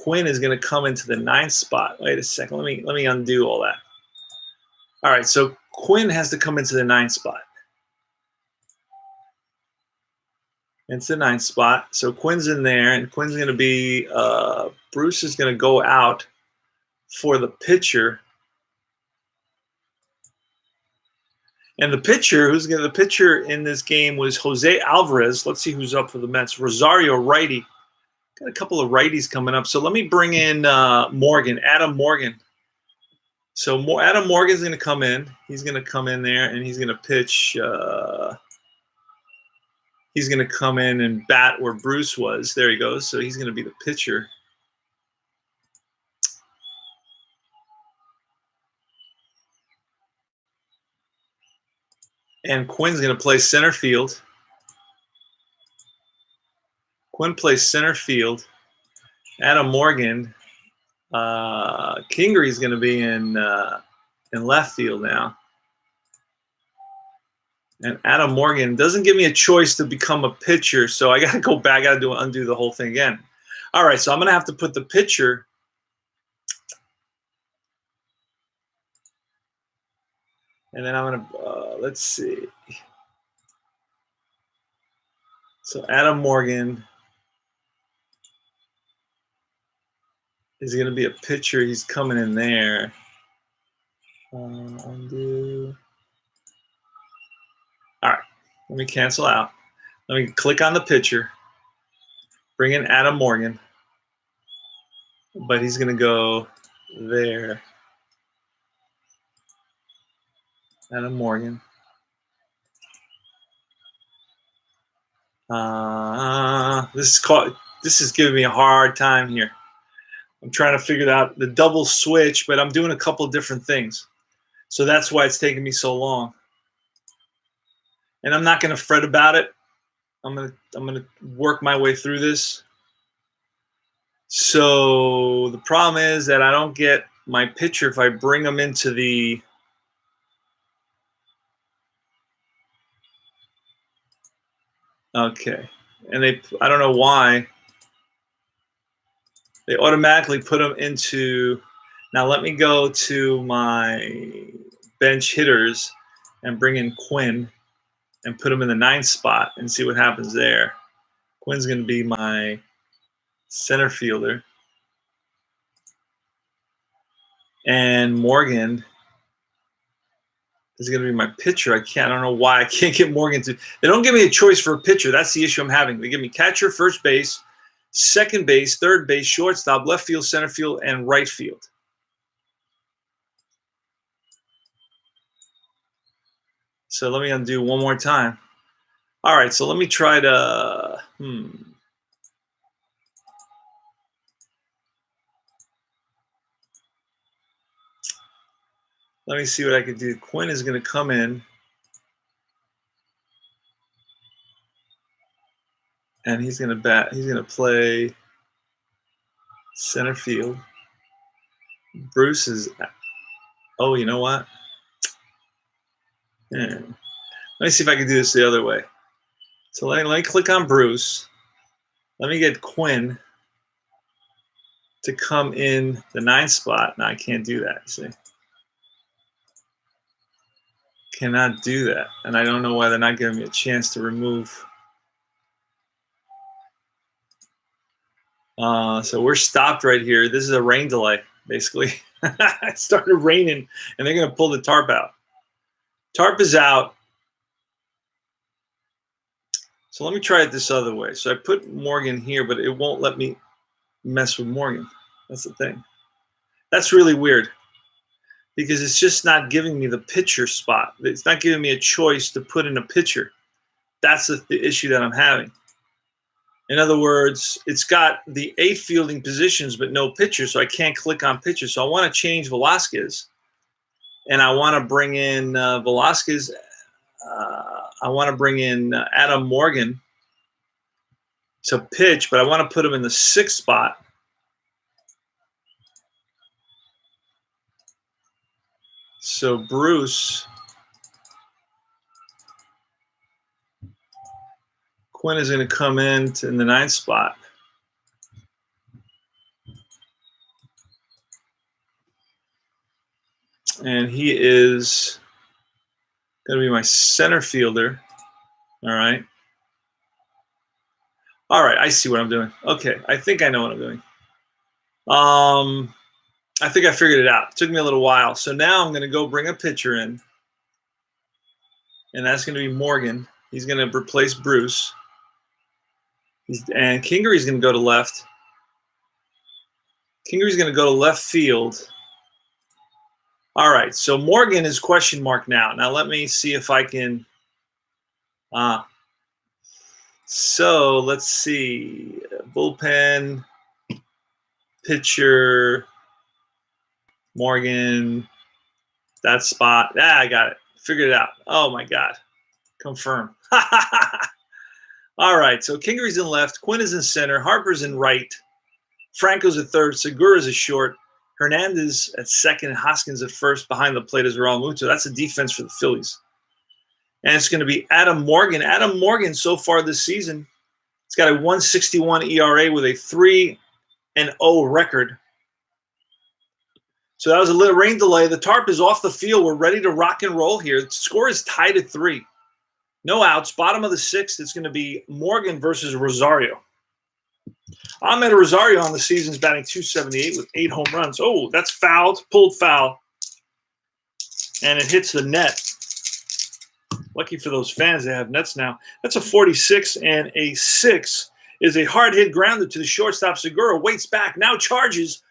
Quinn is going to come into the 9th spot. Wait a second. Let me undo all that. All right, so Quinn has to come into the 9th spot. It's the 9th spot. So Quinn's in there, and Quinn's going to be Bruce is going to go out for the pitcher. And the pitcher in this game was Jose Alvarez. Let's see who's up for the Mets. Rosario, righty. Got a couple of righties coming up. So let me bring in Morgan, Adam Morgan. So Adam Morgan's going to come in. He's going to come in there, and he's going to pitch. He's going to come in and bat where Bruce was. There he goes. So he's going to be the pitcher. And Quinn's going to play center field. Quinn plays center field. Adam Morgan, Kingery's going to be in left field now. And Adam Morgan doesn't give me a choice to become a pitcher, so I got to go back. I got to undo the whole thing again. All right, so I'm going to have to put the pitcher. And then I'm going to, let's see. So Adam Morgan is going to be a pitcher. He's coming in there. Undo. All right, let me cancel out. Let me click on the pitcher. Bring in Adam Morgan. But he's going to go there. Adam Morgan. This is giving me a hard time here. I'm trying to figure out the double switch, but I'm doing a couple of different things. So that's why it's taking me so long. And I'm not going to fret about it. I'm going to work my way through this. So the problem is that I don't get my pitcher if I bring them into the okay. And I don't know why they automatically put them into. Now let me go to my bench hitters and bring in Quinn and put him in the 9th spot and see what happens there. Quinn's going to be my center fielder. And Morgan is going to be my pitcher. I don't know why I can't get Morgan to. They don't give me a choice for a pitcher. That's the issue I'm having. They give me catcher, first base, second base, third base, shortstop, left field, center field, and right field. So let me undo one more time. All right, so let me try to, Let me see what I can do. Quinn is going to come in. And he's going to bat. He's going to play center field. Bruce is, oh, you know what? Let me see if I can do this the other way. So let me click on Bruce. Let me get Quinn to come in the 9th spot. Now I can't do that, see? Cannot do that. And I don't know why they're not giving me a chance to remove. So we're stopped right here. This is a rain delay, basically. It started raining, and they're going to pull the tarp out. Tarp is out. So let me try it this other way. So I put Morgan here, but it won't let me mess with Morgan. That's the thing. That's really weird because it's just not giving me the pitcher spot. It's not giving me a choice to put in a pitcher. That's the issue that I'm having. In other words, it's got the 8 fielding positions but no pitcher, so I can't click on pitcher. So I want to change Velasquez, and I want to bring in Velasquez. I want to bring in Adam Morgan to pitch, but I want to put him in the 6th spot. So Bruce, Quinn is going to come in in the 9th spot. And he is going to be my center fielder. All right. All right, I see what I'm doing. Okay, I think I know what I'm doing. I think I figured it out. It took me a little while. So now I'm going to go bring a pitcher in. And that's going to be Morgan. He's going to replace Bruce. And Kingery's going to go to left. Kingery's going to go to left field. All right, so Morgan is question mark now. Now let me see if I can. So let's see. Bullpen, pitcher, Morgan, that spot. I got it. Figured it out. Oh my God. Confirm. All right, so Kingery's in left, Quinn is in center, Harper's in right, Franco's at third, Segura's at short, Hernandez at second, Hoskins at first. Behind the plate is Raul Muto. That's a defense for the Phillies. And it's going to be Adam Morgan. Adam Morgan, so far this season, he's got a 1.61 ERA with a 3-0 record. So that was a little rain delay. The tarp is off the field. We're ready to rock and roll here. The score is tied at 3. No outs. Bottom of the 6th, it's going to be Morgan versus Rosario. Ahmed Rosario on the season is batting .278 with 8 home runs. Oh, that's fouled, pulled foul. And it hits the net. Lucky for those fans, they have nets now. That's a 46, and a 6 is a hard hit grounder to the shortstop. Segura waits back, now charges,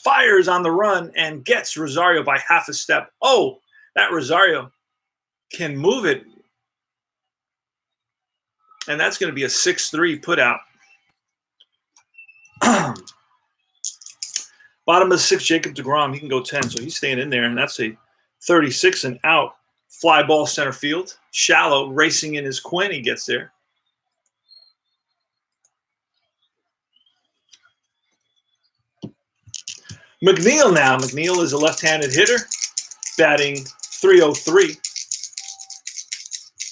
fires on the run, and gets Rosario by half a step. Oh, that Rosario can move it. And that's going to be a 6-3 put out. Bottom of the 6th, Jacob deGrom. He can go 10, so he's staying in there, and that's a 36 and out. Fly ball center field. Shallow racing in his Quinn. He gets there. McNeil now. McNeil is a left-handed hitter, batting .303.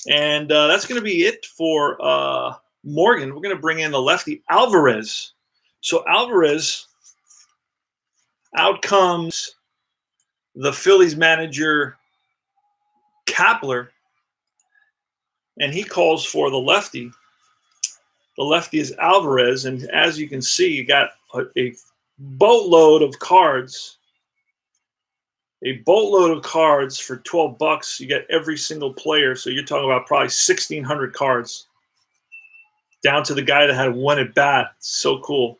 And that's going to be it for Morgan. We're going to bring in the lefty, Alvarez. So Alvarez, out comes the Phillies manager, Kapler, and he calls for the lefty. The lefty is Alvarez, and as you can see, you got a boatload of cards. A boatload of cards for $12. You get every single player, so you're talking about probably 1,600 cards. Down to the guy that had one at bat. So cool.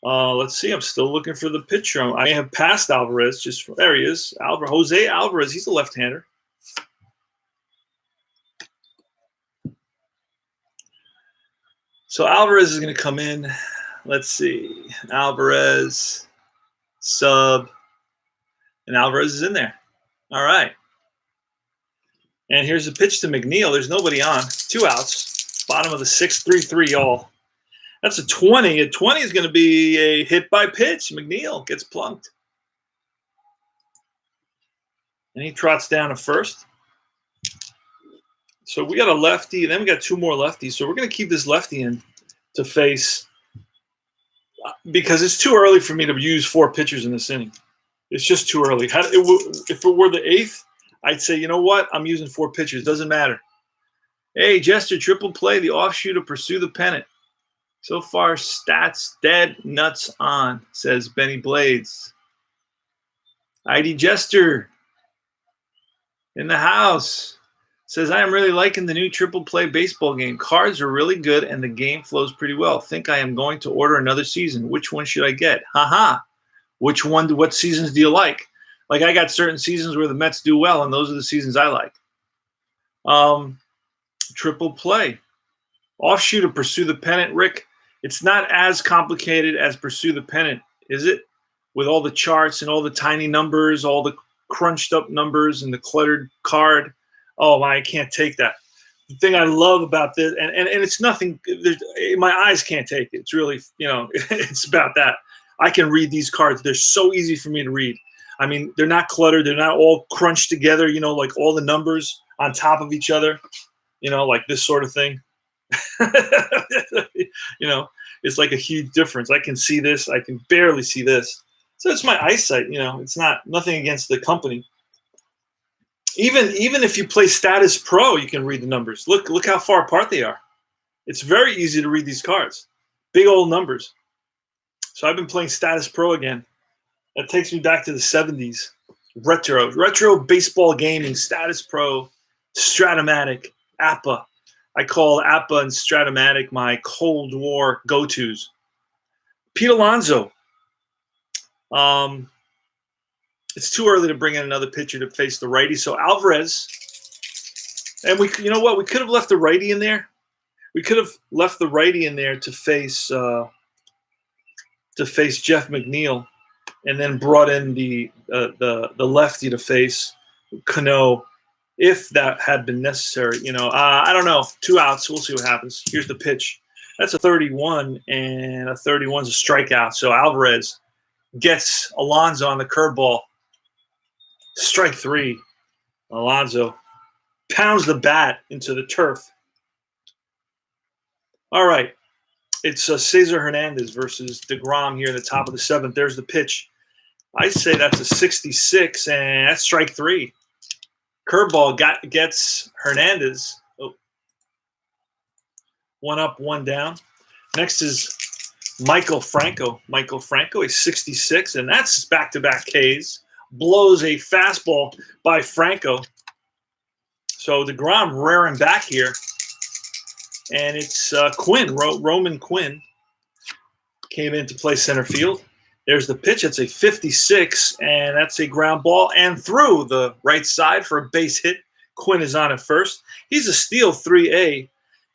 Let's see. I'm still looking for the picture. I have passed Alvarez. There he is. Jose Alvarez. He's a left-hander. So Alvarez is going to come in. Let's see. Alvarez, sub, and Alvarez is in there. All right. And here's the pitch to McNeil. There's nobody on. 2 outs. Bottom of the 6th, 3-3 y'all. That's a 20. A 20 is going to be a hit by pitch. McNeil gets plunked. And he trots down to first. So we got a lefty, and then we got 2 more lefties. So we're going to keep this lefty in to face, because it's too early for me to use 4 pitchers in this inning. It's just too early. If it were the 8th, I'd say, you know what? I'm using 4 pitchers. Doesn't matter. Hey, Jester, triple play, the offshoot to pursue the pennant. So far, stats dead, nuts on, says Benny Blades. ID Jester in the house says, I am really liking the new triple play baseball game. Cards are really good, and the game flows pretty well. Think I am going to order another season. Which one should I get? Haha. Which one? What seasons do you like? Like, I got certain seasons where the Mets do well, and those are the seasons I like. Triple play. Offshoot to pursue the pennant, Rick. It's not as complicated as Pursue the Pennant, is it? With all the charts and all the tiny numbers, all the crunched up numbers and the cluttered card. Oh, my, I can't take that. The thing I love about this, and it's nothing, my eyes can't take it. It's really, it's about that. I can read these cards. They're so easy for me to read. I mean, they're not cluttered. They're not all crunched together, like all the numbers on top of each other, like this sort of thing. It's like a huge difference. I can see this. I can barely see this. So it's my eyesight. It's nothing against the company. Even if you play Status Pro, you can read the numbers. Look how far apart they are. It's very easy to read these cards. Big old numbers. So I've been playing Status Pro again. That takes me back to the 70s. Retro baseball gaming, Status Pro, Stratomatic, APA. I call APA and Stratomatic my Cold War go-tos. Pete Alonso. It's too early to bring in another pitcher to face the righty. So Alvarez, and you know what? We could have left the righty in there. We could have left the righty in there to face Jeff McNeil, and then brought in the lefty to face Cano if that had been necessary. I don't know. 2 outs. We'll see what happens. Here's the pitch. That's a 31, and a 31 is a strikeout. So Alvarez gets Alonso on the curveball. Strike 3. Alonso pounds the bat into the turf. All right. It's Cesar Hernandez versus deGrom here in the top of the 7th. There's the pitch. I say that's a 66, and that's strike 3. Curveball gets Hernandez. Oh. 1 up, 1 down. Next is Michael Franco. Michael Franco, a 66, and that's back-to-back Ks. Blows a fastball by Franco. So deGrom rearing back here. And it's Quinn, Roman Quinn, came in to play center field. There's the pitch. It's a 56, and that's a ground ball and through the right side for a base hit. Quinn is on at first. He's a steal 3A,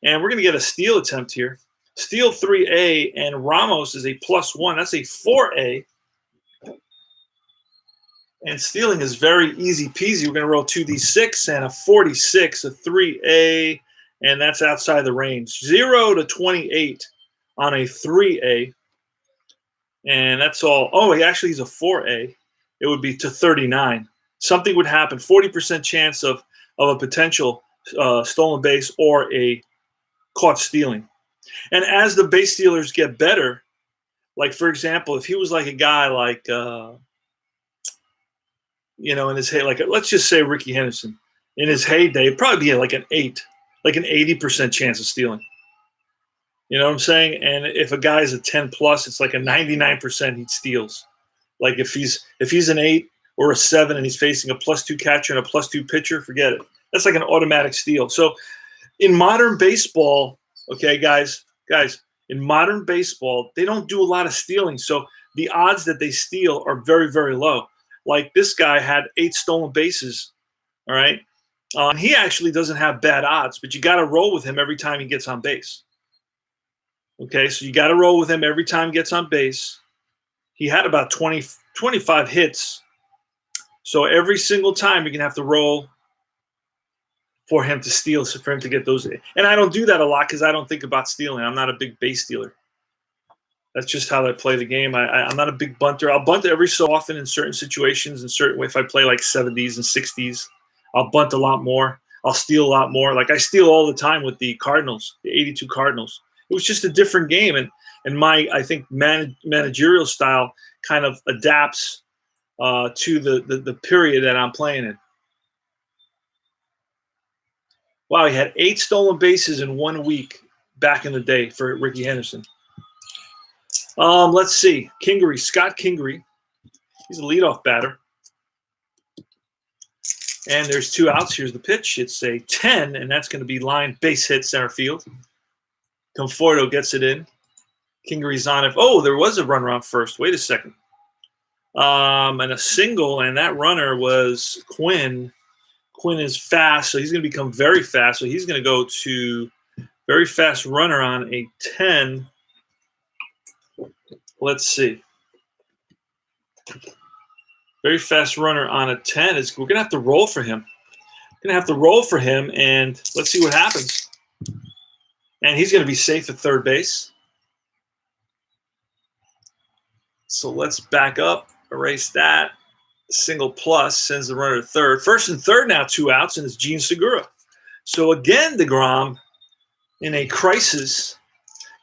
and we're going to get a steal attempt here. Steal 3A, and Ramos is a +1. That's a 4A. And stealing is very easy peasy. We're going to roll 2d6 and a 46, a 3A. And that's outside the range. 0 to 28 on a 3A. And that's all. Oh, he's a 4A. It would be to 39. Something would happen. 40% chance of a potential stolen base or a caught stealing. And as the base stealers get better, like, for example, if he was like a guy like, in his heyday, like, let's just say Ricky Henderson. In his heyday, it'd probably be like an 8. Like an 80% chance of stealing. You know what I'm saying? And if a guy's a 10 plus, it's like a 99% he steals. Like if he's an 8 or a 7 and he's facing a +2 catcher and a +2 pitcher, forget it. That's like an automatic steal. So in modern baseball, okay, guys, in modern baseball, they don't do a lot of stealing. So the odds that they steal are very, very low. Like this guy had 8 stolen bases, all right? And he actually doesn't have bad odds, but you got to roll with him every time he gets on base. Okay, so you got to roll with him every time he gets on base. He had about 25 hits. So every single time you're going to have to roll for him to steal, for him to get those. And I don't do that a lot because I don't think about stealing. I'm not a big base stealer. That's just how I play the game. I'm not a big bunter. I'll bunt every so often in certain situations, if I play like 70s and 60s. I'll bunt a lot more. I'll steal a lot more. Like I steal all the time with the Cardinals, the 82 Cardinals. It was just a different game. And my, I think, managerial style kind of adapts to the period that I'm playing in. Wow, he had 8 stolen bases in 1 week back in the day for Ricky Henderson. Let's see. Scott Kingery. He's a leadoff batter. And there's 2 outs. Here's the pitch. It's a 10, and that's going to be line base hit center field. Conforto gets it in. Kingery's on it. Oh, there was a runner on first. Wait a second. And a single, and that runner was Quinn. Quinn is fast, so he's going to become very fast. So he's going to go to very fast runner on a 10. Let's see. Very fast runner on a 10. We're going to have to roll for him. And let's see what happens. And he's going to be safe at third base. So let's back up, erase that. Single plus sends the runner to third. First and third now, 2 outs, and it's Gene Segura. So again, deGrom in a crisis,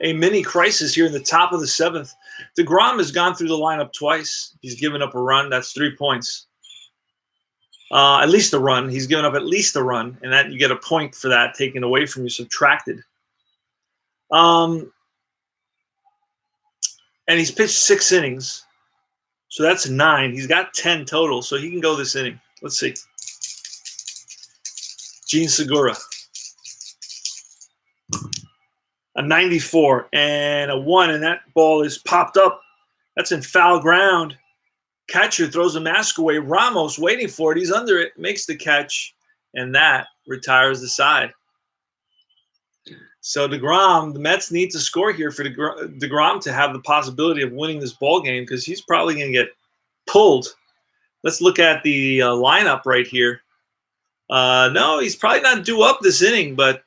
a mini crisis here in the top of the 7th. deGrom has gone through the lineup twice. He's given up a run. That's 3 points. At least a run. He's given up at least a run, and that you get a point for that taken away from you, subtracted. And he's pitched 6 innings. So that's 9. He's got 10 total, so he can go this inning. Let's see. Gene Segura. A 94 and a 1, and that ball is popped up. That's in foul ground. Catcher throws a mask away. Ramos waiting for it. He's under it, makes the catch, and that retires the side. So deGrom, the Mets need to score here for deGrom to have the possibility of winning this ball game because he's probably going to get pulled. Let's look at the lineup right here. No, he's probably not due up this inning, but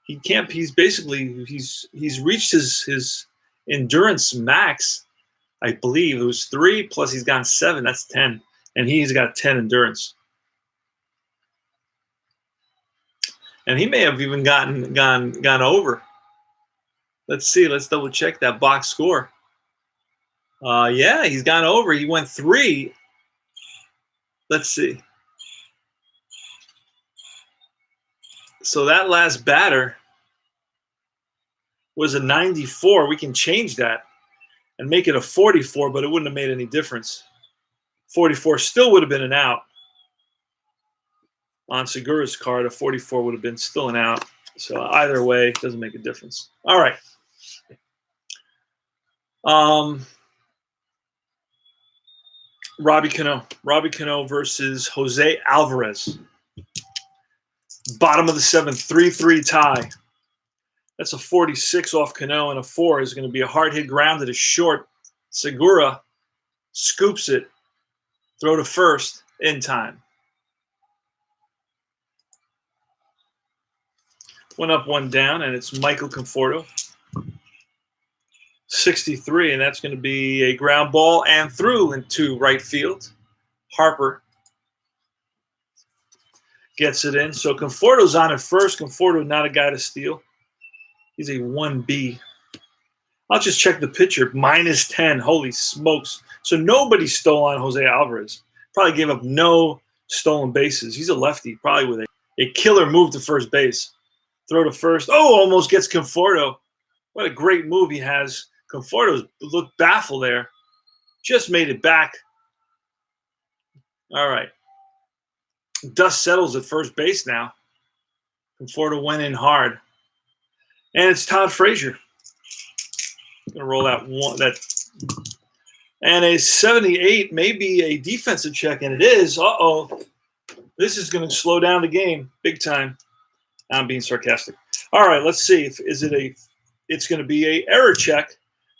he can't. He's basically he's reached his endurance max. I believe it was 3 plus he's gone 7. That's 10, and he's got 10 endurance. And he may have even gone over. Let's see. Let's double check that box score. Yeah, he's gone over. He went 3. Let's see. So that last batter was a 94. We can change that and make it a 44, but it wouldn't have made any difference. 44 still would have been an out. On Segura's card, a 44 would have been still an out. So either way, it doesn't make a difference. All right. Robbie Cano versus Jose Alvarez. Bottom of the 7th, 3-3 tie. That's a 46 off Cano, and a 4 is going to be a hard hit ground that is short. Segura scoops it, throw to first in time. 1 up, 1 down, and it's Michael Conforto. 63, and that's going to be a ground ball and through into right field. Harper gets it in. So Conforto's on at first. Conforto not a guy to steal. He's a 1B. I'll just check the pitcher. -10. Holy smokes. So nobody stole on Jose Alvarez. Probably gave up no stolen bases. He's a lefty, probably with a killer move to first base. Throw to first. Oh, almost gets Conforto. What a great move he has. Conforto looked baffled there. Just made it back. All right. Dust settles at first base now. Conforto went in hard. And it's Todd Frazier. Gonna roll that one. And a 78 may be a defensive check, and it is. Uh-oh. This is going to slow down the game big time. I'm being sarcastic. All right, let's see. It's going to be a error check.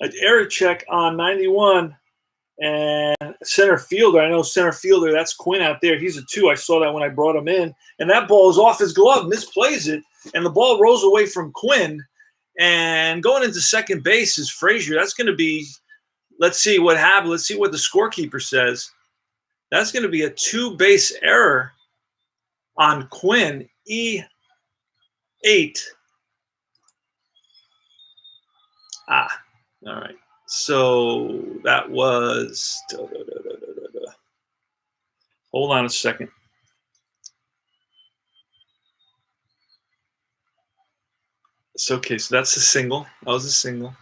An error check on 91. And center fielder, I know center fielder, that's Quinn out there. He's a 2. I saw that when I brought him in. And that ball is off his glove, misplays it. And the ball rolls away from Quinn. And going into second base is Frazier. That's going to be, let's see what happened. Let's see what the scorekeeper says. That's going to be a 2-base error on Quinn, E8. All right. So that was, hold on a second. It's okay. So that's a single. That was a single.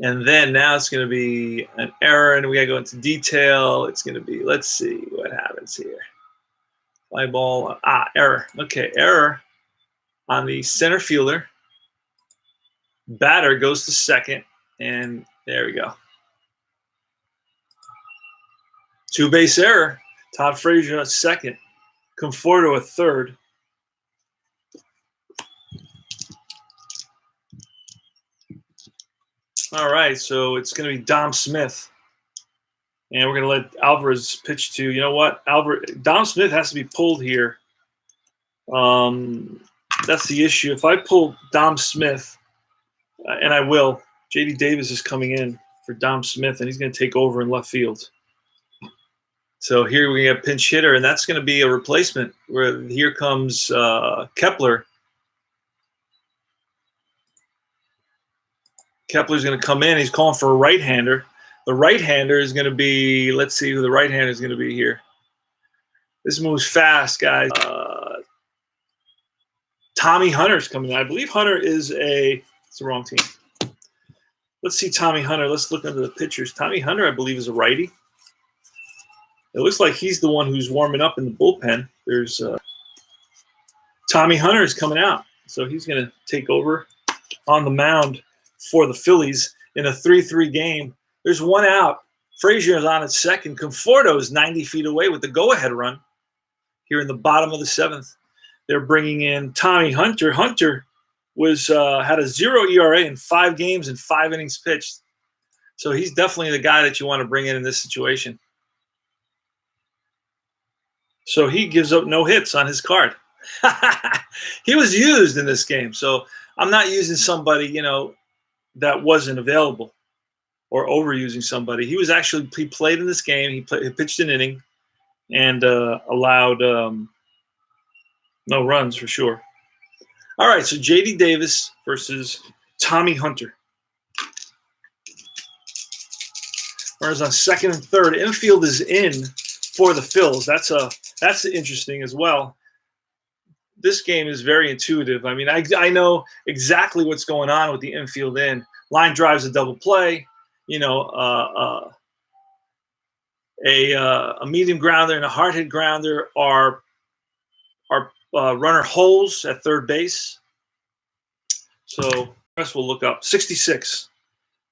And then now it's going to be an error, and we got to go into detail. It's going to be, let's see what happens here. Fly ball. Error. Okay, error on the center fielder. Batter goes to second, and there we go. 2-base error. Todd Frazier at second. Conforto at third. All right, so it's going to be Dom Smith. And we're going to let Alvarez pitch to, you know what? Dom Smith has to be pulled here. That's the issue. If I pull Dom Smith, and I will, J.D. Davis is coming in for Dom Smith, and he's going to take over in left field. So here we have pinch hitter, and that's going to be a replacement. Where here comes Kepler. Kepler's going to come in. He's calling for a right-hander. The right-hander is going to be, let's see who the right-hander is going to be here. This moves fast, guys. Tommy Hunter's coming in. I believe Hunter is it's the wrong team. Let's see Tommy Hunter. Let's look under the pitchers. Tommy Hunter, I believe, is a righty. It looks like he's the one who's warming up in the bullpen. There's Tommy Hunter is coming out. So he's going to take over on the mound for the Phillies in a 3-3 game. There's 1 out. Frazier is on at second. Conforto is 90 feet away with the go-ahead run here in the bottom of the 7th. They're bringing in Tommy Hunter. Hunter was had a 0 ERA in 5 games and 5 innings pitched. So he's definitely the guy that you want to bring in this situation. So he gives up no hits on his card. He was used in this game. So I'm not using somebody, that wasn't available or overusing somebody. He played in this game. He pitched an inning and allowed no runs for sure. All right, so J.D. Davis versus Tommy Hunter. Runners on second and third. Infield is in for the Phils. That's interesting as well. This game is very intuitive. I mean, I know exactly what's going on with the infield in. Line drives a double play. A medium grounder and a hard hit grounder are runner holes at third base. So rest we'll look up 66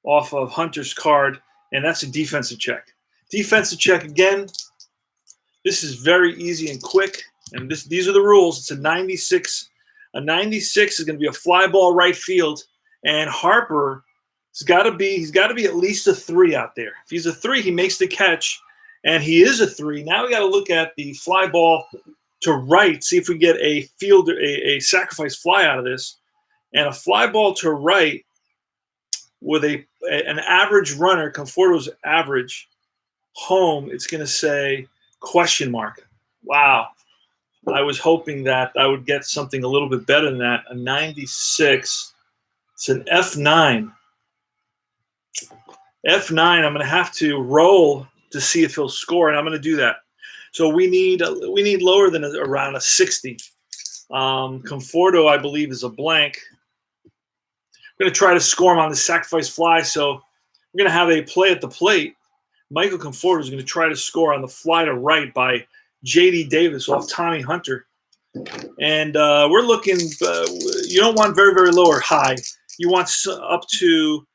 off of Hunter's card, and that's a defensive check. Defensive check again. This is very easy and quick, and these are the rules. It's a 96. A 96 is going to be a fly ball right field, and Harper he's got to be at least a 3 out there. If he's a 3, he makes the catch, and he is a 3. Now we got to look at the fly ball to right, see if we get a sacrifice fly out of this, and a fly ball to right with an average runner, Conforto's average home. It's going to say question mark. Wow. I was hoping that I would get something a little bit better than that. A 96. It's an F9. F9, I'm going to have to roll to see if he'll score, and I'm going to do that. So we need lower than around a 60. Conforto, I believe, is a blank. I'm going to try to score him on the sacrifice fly. So we're going to have a play at the plate. Michael Conforto is going to try to score on the fly to right by J.D. Davis off Tommy Hunter. And we're looking you don't want very, very low or high. You want up to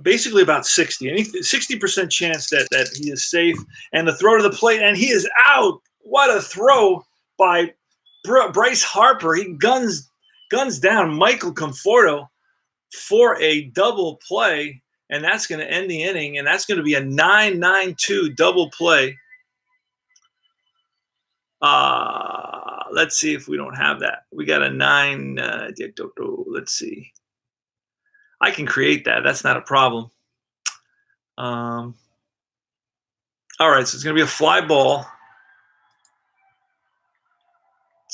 basically about 60. 60% chance that he is safe. And the throw to the plate, and he is out. What a throw by Bryce Harper. He guns down Michael Conforto for a double play, and that's going to end the inning, and that's going to be a 9-9-2 double play. Let's see if we don't have that. We got a 9. Let's see. I can create that. That's not a problem. All right, so it's going to be a fly ball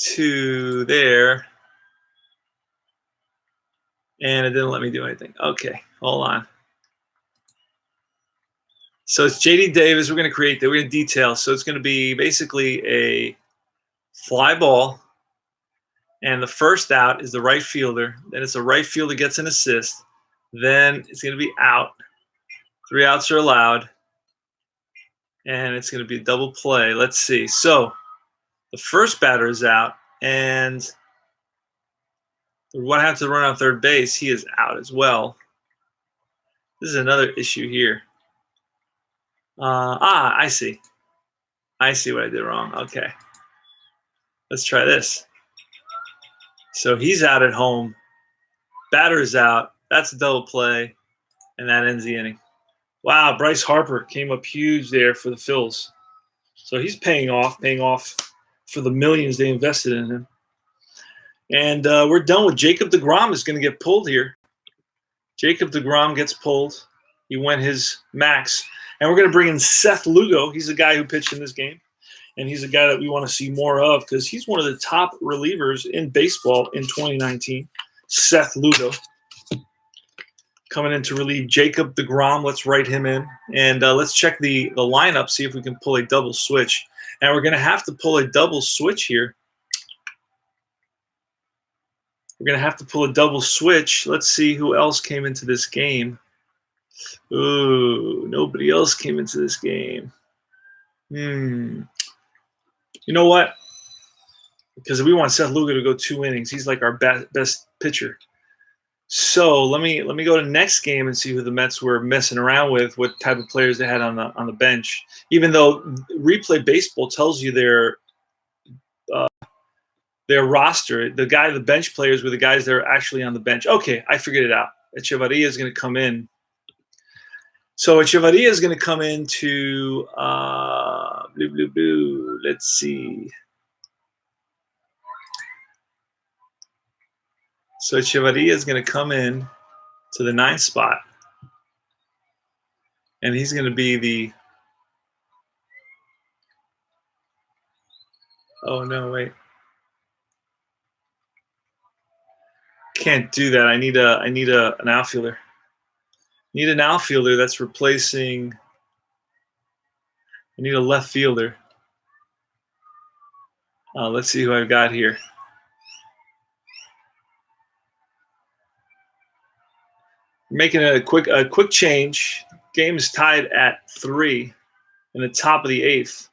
to there. And it didn't let me do anything. Okay, hold on. So it's J.D. Davis. We're going to create that. We're going to detail. So it's going to be basically a fly ball, and the first out is the right fielder. Then it's a right fielder gets an assist. Then it's going to be out. 3 outs are allowed, and it's going to be a double play. Let's see. So the first batter is out, and the one has to run on third base. He is out as well. This is another issue here. I see. I see what I did wrong. Okay. Let's try this. So he's out at home. Batter is out. That's a double play, and that ends the inning. Wow, Bryce Harper came up huge there for the Phils. So he's paying off for the millions they invested in him. And we're done with Jacob deGrom is going to get pulled here. Jacob deGrom gets pulled. He went his max. And we're going to bring in Seth Lugo. He's the guy who pitched in this game. And he's a guy that we want to see more of because he's one of the top relievers in baseball in 2019. Seth Lugo coming in to relieve Jacob deGrom. Let's write him in. And let's check the lineup, see if we can pull a double switch. And we're going to have to pull a double switch here. We're going to have to pull a double switch. Let's see who else came into this game. Ooh, nobody else came into this game. You know what? Because we want Seth Lugo to go 2 innings. He's like our best pitcher. So let me go to next game and see who the Mets were messing around with, what type of players they had on the bench. Even though Replay Baseball tells you their roster, the bench players were the guys that are actually on the bench. Okay, I figured it out. Echevarria is going to come in. So Echevarria is going to come into blue, blue, blue. Let's see. So Echevarria is going to come in to the 9th spot, and he's going to be the. Oh no! Wait. Can't do that. I need an outfielder. Need an outfielder that's replacing. I need a left fielder. Let's see who I've got here. Making a quick change. Game is tied at 3 in the top of the 8th.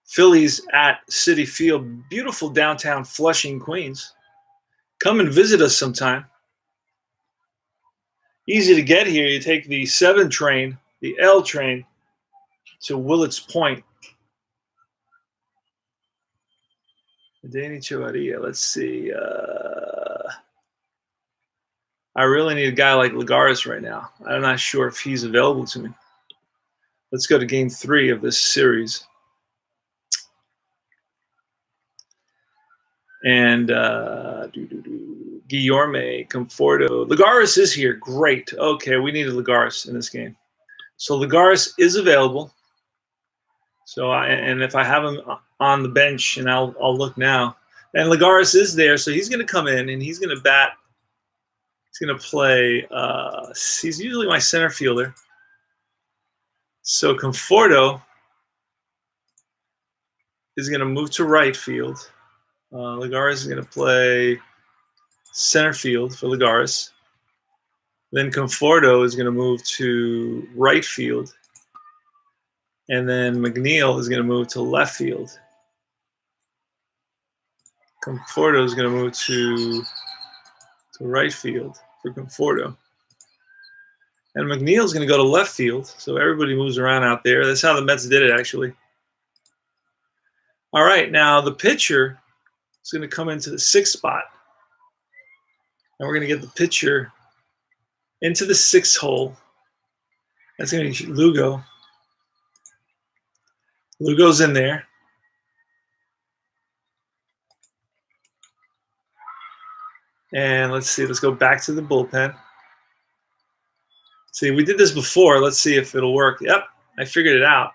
Phillies at Citi Field, beautiful downtown Flushing, Queens. Come and visit us sometime. Easy to get here. You take the 7 train, the L train, to Willets Point. Danny Chavarria, let's see. I really need a guy like Lagares right now. I'm not sure if he's available to me. Let's go to game 3 of this series. And Guillorme, Conforto. Lagares is here. Great. Okay, we needed Lagares in this game. So Lagares is available. So and if I have him on the bench, and I'll look now. And Lagares is there, so he's going to come in and he's going to bat. He's going to play. He's usually my center fielder. So Conforto is going to move to right field. Lagares is going to play center field for Lagares. Then Conforto is going to move to right field. And then McNeil is going to move to left field. Conforto is going to move to right field for Conforto. And McNeil is going to go to left field. So everybody moves around out there. That's how the Mets did it, actually. All right, now the pitcher is going to come into the 6th spot. And we're going to get the pitcher into the 6th hole. That's going to be Lugo. Lugo's in there. And let's see. Let's go back to the bullpen. See, we did this before. Let's see if it'll work. Yep, I figured it out.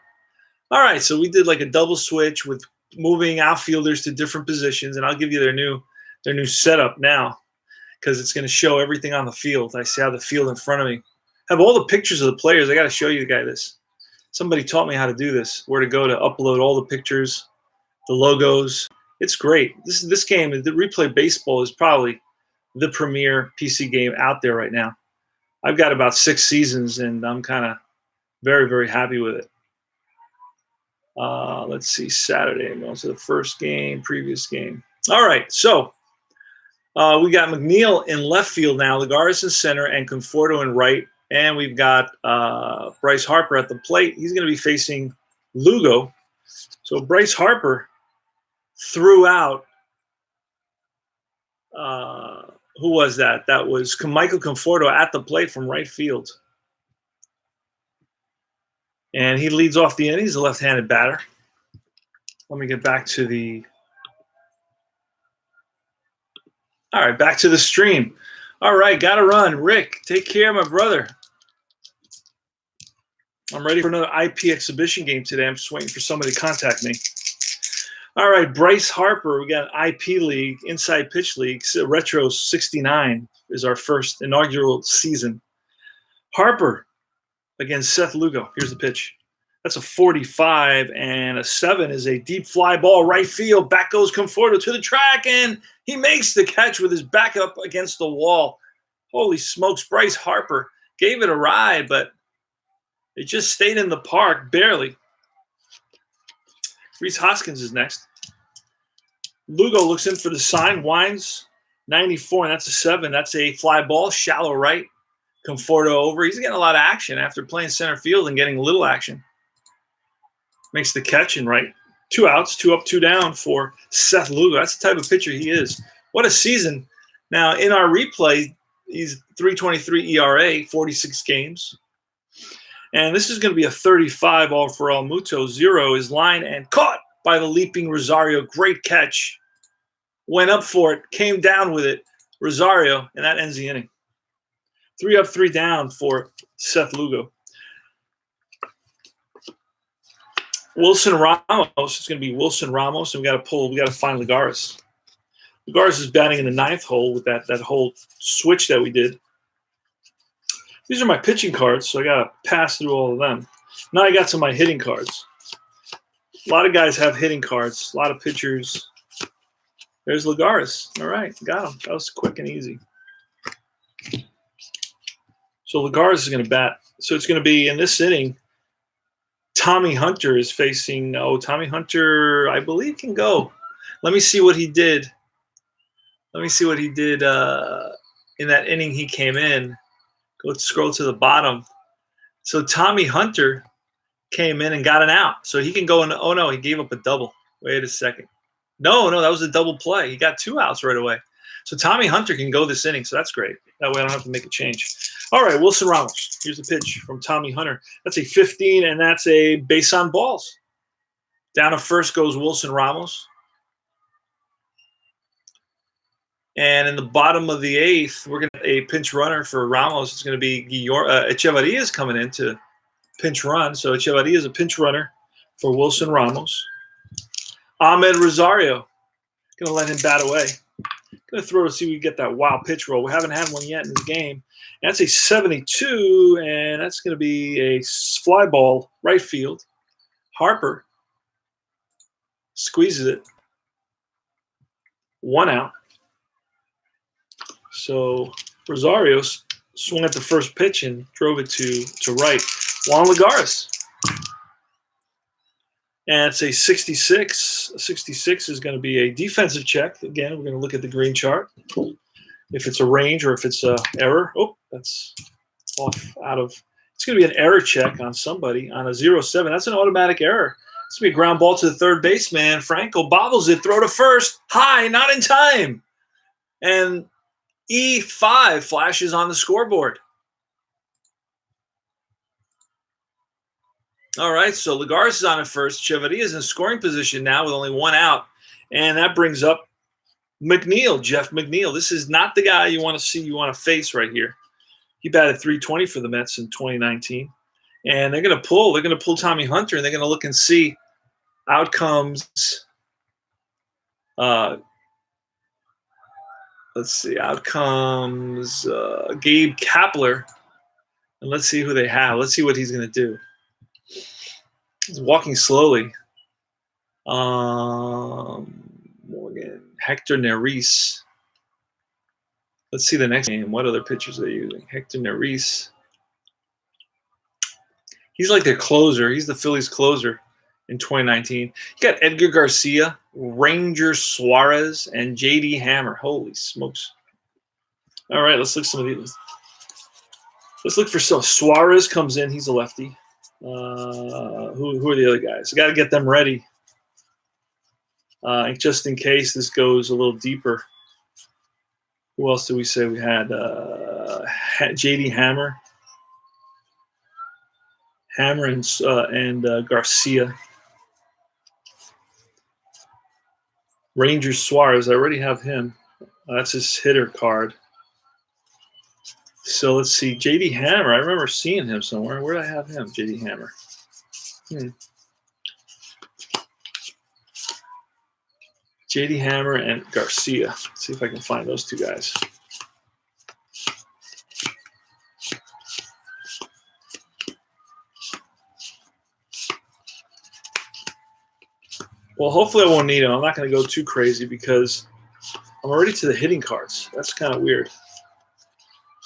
All right, so we did like a double switch with moving outfielders to different positions, and I'll give you their new setup now because it's going to show everything on the field. I see how the field in front of me. I have all the pictures of the players. I got to show you the guy this. Somebody taught me how to do this, where to go to upload all the pictures, the logos. It's great. This game, the Replay Baseball, is probably the premier PC game out there right now. I've got about 6 seasons, and I'm kind of very, very happy with it. Let's see, Saturday. I'm going to the first game, previous game. All right, so we got McNeil in left field now, Lagares in center, and Conforto in right. And we've got Bryce Harper at the plate. He's going to be facing Lugo. So Bryce Harper threw out who was that? That was Michael Conforto at the plate from right field. And he leads off the inning. He's a left-handed batter. Let me get back to the – all right, back to the stream. All right, got to run. Rick, take care, my brother. I'm ready for another IP exhibition game today. I'm just waiting for somebody to contact me. All right, Bryce Harper. We got an IP league, inside pitch league. Retro 69 is our first inaugural season. Harper against Seth Lugo. Here's the pitch. That's a 45, and a 7 is a deep fly ball right field. Back goes Conforto to the track, and he makes the catch with his back up against the wall. Holy smokes, Bryce Harper gave it a ride, but it just stayed in the park, barely. Rhys Hoskins is next. Lugo looks in for the sign, winds 94, and that's a 7. That's a fly ball, shallow right. Conforto over. He's getting a lot of action after playing center field and getting a little action. Makes the catch and right. 2 outs, 2 up, 2 down for Seth Lugo. That's the type of pitcher he is. What a season. Now, in our replay, he's 3.23 ERA, 46 games. And this is going to be a 35 all for El Muto. 0 is line and caught by the leaping Rosario. Great catch. Went up for it, came down with it. Rosario, and that ends the inning. 3 up, 3 down for Seth Lugo. Wilson Ramos. It's going to be Wilson Ramos, and we got to find Lagares. Lagares is batting in the 9th hole with that whole switch that we did. These are my pitching cards, so I got to pass through all of them. Now I got to my hitting cards. A lot of guys have hitting cards. A lot of pitchers. There's Lagares. All right, got him. That was quick and easy. So Lagares is going to bat. So it's going to be in this inning. Tommy Hunter is facing. Oh, Tommy Hunter, I believe, can go. Let me see what he did. In that inning he came in. Let's scroll to the bottom. So Tommy Hunter came in and got an out. So he can go in. Oh, no, he gave up a double. Wait a second. No, that was a double play. He got 2 outs right away. So Tommy Hunter can go this inning, so that's great. That way I don't have to make a change. All right, Wilson Ramos. Here's the pitch from Tommy Hunter. That's a 15, and that's a base on balls. Down to first goes Wilson Ramos. And in the bottom of the 8th, we're going to have a pinch runner for Ramos. It's going to be Echevarria is coming in to pinch run. So Echevarria is a pinch runner for Wilson Ramos. Ahmed Rosario, going to let him bat away. Going to throw to see if we get that wild pitch roll. We haven't had one yet in this game. And that's a 72, and that's going to be a fly ball right field. Harper squeezes it. 1 out. So Rosario swung at the first pitch and drove it to right. Juan Lagares. And it's a 66. 66 is going to be a defensive check. Again, we're going to look at the green chart. If it's a range or if it's an error. Oh, that's off out of. It's going to be an error check on somebody on a 0-7. That's an automatic error. It's going to be a ground ball to the third baseman. Franco bobbles it, throw to first. High, not in time. And E5 flashes on the scoreboard. All right, so Lagares is on at first. Echevarria is in scoring position now with only 1 out. And that brings up McNeil, Jeff McNeil. This is not the guy you want to face right here. He batted .320 for the Mets in 2019. And they're going to pull Tommy Hunter, and they're going to look and see outcomes. Let's see, outcomes Gabe Kapler. And let's see who they have. Let's see what he's going to do. He's walking slowly. Morgan, Hector Neris. Let's see the next game. What other pitchers are they using? Hector Neris. He's like their closer. He's the Phillies closer in 2019. You got Edgar Garcia, Ranger Suarez, and J.D. Hammer. Holy smokes. All right, let's look at some of these. Let's look for some. Suarez comes in. He's a lefty. Who are the other guys? I got to get them ready. Just in case this goes a little deeper. Who else did we say we had? J.D. Hammer. And Garcia. Ranger Suarez. I already have him. That's his hitter card. So let's see. J.D. Hammer. I remember seeing him somewhere. Where did I have him? J.D. Hammer. J.D. Hammer and Garcia. Let's see if I can find those 2 guys. Well, hopefully I won't need them. I'm not going to go too crazy because I'm already to the hitting cards. That's kind of weird.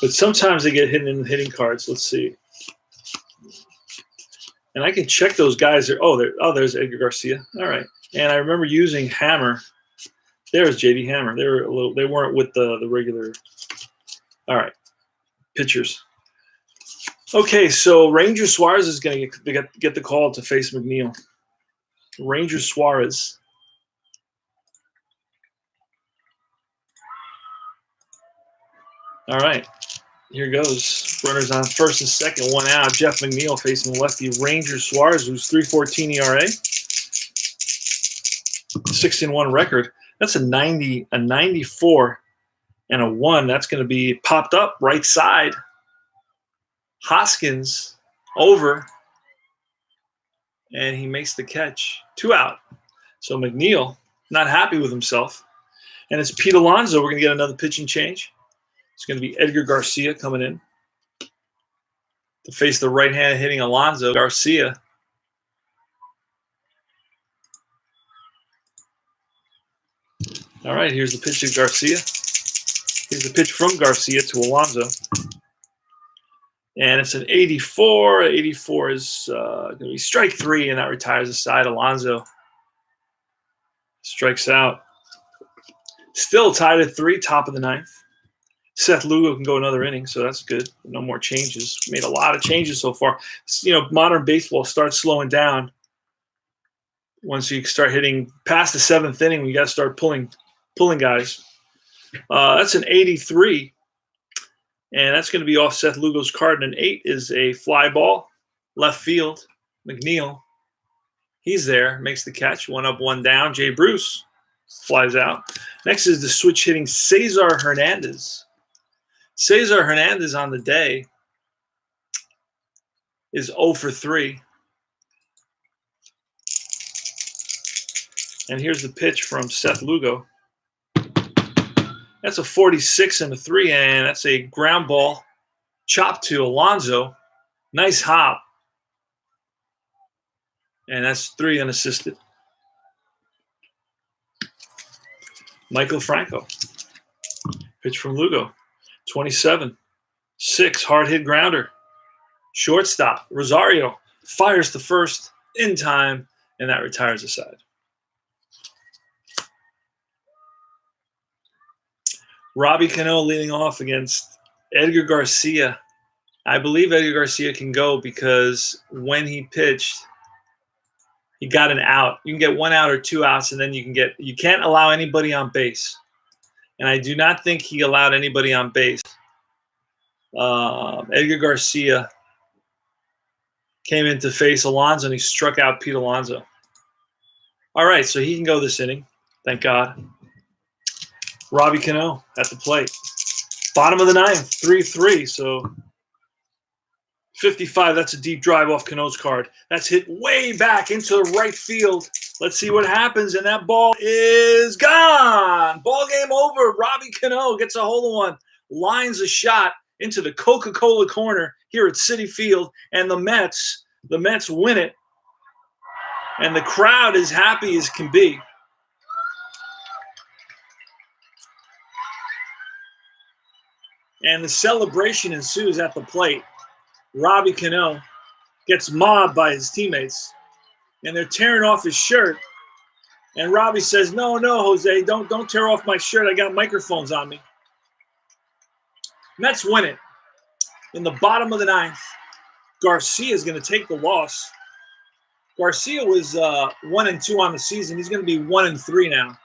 But sometimes they get hidden in the hitting cards. Let's see. And I can check those guys. There's Edgar Garcia. All right. And I remember using Hammer. There's J.D. Hammer. They weren't with the regular. All right. Pitchers. Okay, so Ranger Suarez is going to get the call to face McNeil. Ranger Suarez. All right. Here goes. Runners on first and second, 1 out. Jeff McNeil facing lefty Ranger Suarez, who's 3.14 ERA, 16-1 record. That's a 90, a 94, and a 1. That's going to be popped up right side. Hoskins over, and he makes the catch. 2 out. So McNeil not happy with himself. And it's Pete Alonso. We're going to get another pitching change. It's going to be Edgar Garcia coming in to face the right-hand hitting Alonso. Garcia. All right, here's the pitch to Garcia. Here's the pitch from Garcia to Alonso. And it's an 84. 84 is going to be strike 3, and that retires the side. Alonso strikes out. Still tied at 3, top of the 9th. Seth Lugo can go another inning, so that's good. No more changes. Made a lot of changes so far. You know, modern baseball starts slowing down. Once you start hitting past the 7th inning, we got to start pulling guys. That's an 83, and that's going to be off Seth Lugo's card. And an 8 is a fly ball, left field. McNeil, he's there, makes the catch. 1 up, 1 down. Jay Bruce flies out. Next is the switch hitting Cesar Hernandez. Cesar Hernandez on the day is 0 for 3. And here's the pitch from Seth Lugo. That's a 46 and a 3, and that's a ground ball chopped to Alonso. Nice hop. And that's 3 unassisted. Michael Franco. Pitch from Lugo. 27. 6, hard hit grounder. Shortstop. Rosario fires the first in time, and that retires the side. Robbie Cano leading off against Edgar Garcia. I believe Edgar Garcia can go because when he pitched, he got an out. You can get 1 out or 2 outs, and then you can't allow anybody on base. And I do not think he allowed anybody on base. Edgar Garcia came in to face Alonso, and he struck out Pete Alonso. All right, so he can go this inning. Thank God. Robbie Cano at the plate. Bottom of the 9th, 3-3. So 55, that's a deep drive off Cano's card. That's hit way back into the right field. Let's see what happens, and that ball is gone. Ball game over. Robbie Cano gets a hold of one, lines a shot into the Coca-Cola corner here at Citi Field, and the Mets win it, and the crowd is happy as can be. And the celebration ensues at the plate. Robbie Cano gets mobbed by his teammates, and they're tearing off his shirt. And Robbie says, "No, Jose, don't tear off my shirt. I got microphones on me." Mets win it. In the bottom of the 9th, Garcia is going to take the loss. Garcia was 1-2 on the season. He's going to be 1-3 now.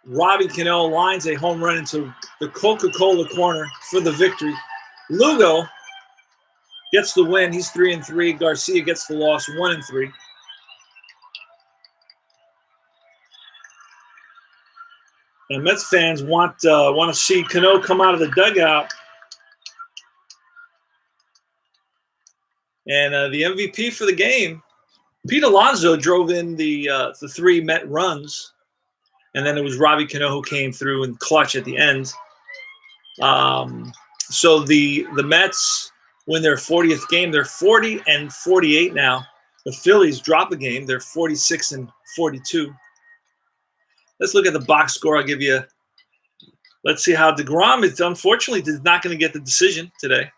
Robbie Cano lines a home run into the Coca-Cola corner for the victory. Lugo gets the win. He's 3-3. Garcia gets the loss, 1-3. And Mets fans want to see Cano come out of the dugout. And the MVP for the game, Pete Alonso, drove in the 3 Met runs. And then it was Robbie Cano who came through and clutch at the end. So the Mets win their 40th game. They're 40-48 now. The Phillies drop a game. They're 46-42. Let's look at the box score. I'll give you. Let's see how deGrom is. Unfortunately, is not going to get the decision today.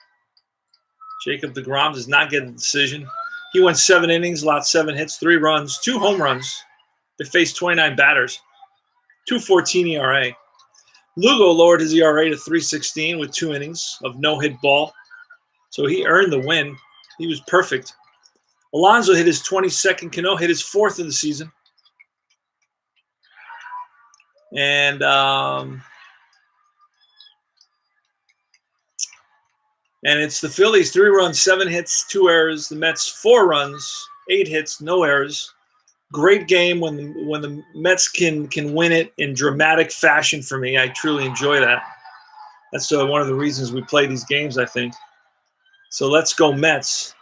Jacob deGrom does not get the decision. He went 7 innings, allowed 7 hits, 3 runs, 2 home runs. They faced 29 batters. 2.14 ERA. Lugo lowered his ERA to 3.16 with 2 innings of no-hit ball. So he earned the win. He was perfect. Alonso hit his 22nd. Cano hit his 4th of the season. And And it's the Phillies, 3 runs, 7 hits, 2 errors. The Mets, 4 runs, 8 hits, no errors. Great game when the Mets can win it in dramatic fashion for me. I truly enjoy that. That's one of the reasons we play these games, I think. So let's go Mets.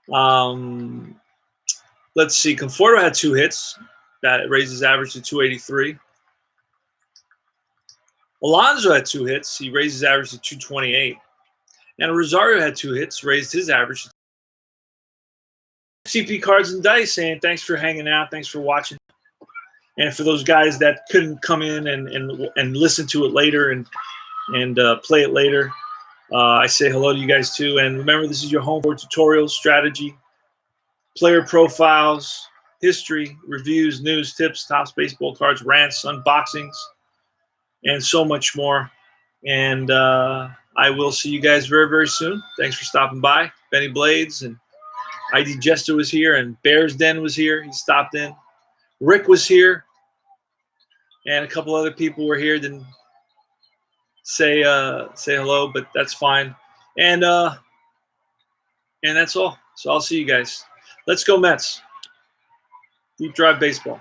Let's see. Conforto had 2 hits. That raises average to 283. Alonso had 2 hits. He raised his average to 228. And Rosario had 2 hits, raised his average. CP Cards and Dice saying thanks for hanging out. Thanks for watching. And for those guys that couldn't come in and listen to it later and play it later, I say hello to you guys too. And remember, this is your home for tutorials, strategy, player profiles, history, reviews, news, tips, tops, baseball cards, rants, unboxings, and so much more. And I will see you guys very, very soon. Thanks for stopping by. Benny Blades and ID Jester was here, and Bears Den was here. He stopped in. Rick was here, and a couple other people were here. Didn't say hello, but that's fine. And that's all. So I'll see you guys. Let's go Mets. Deep Drive Baseball.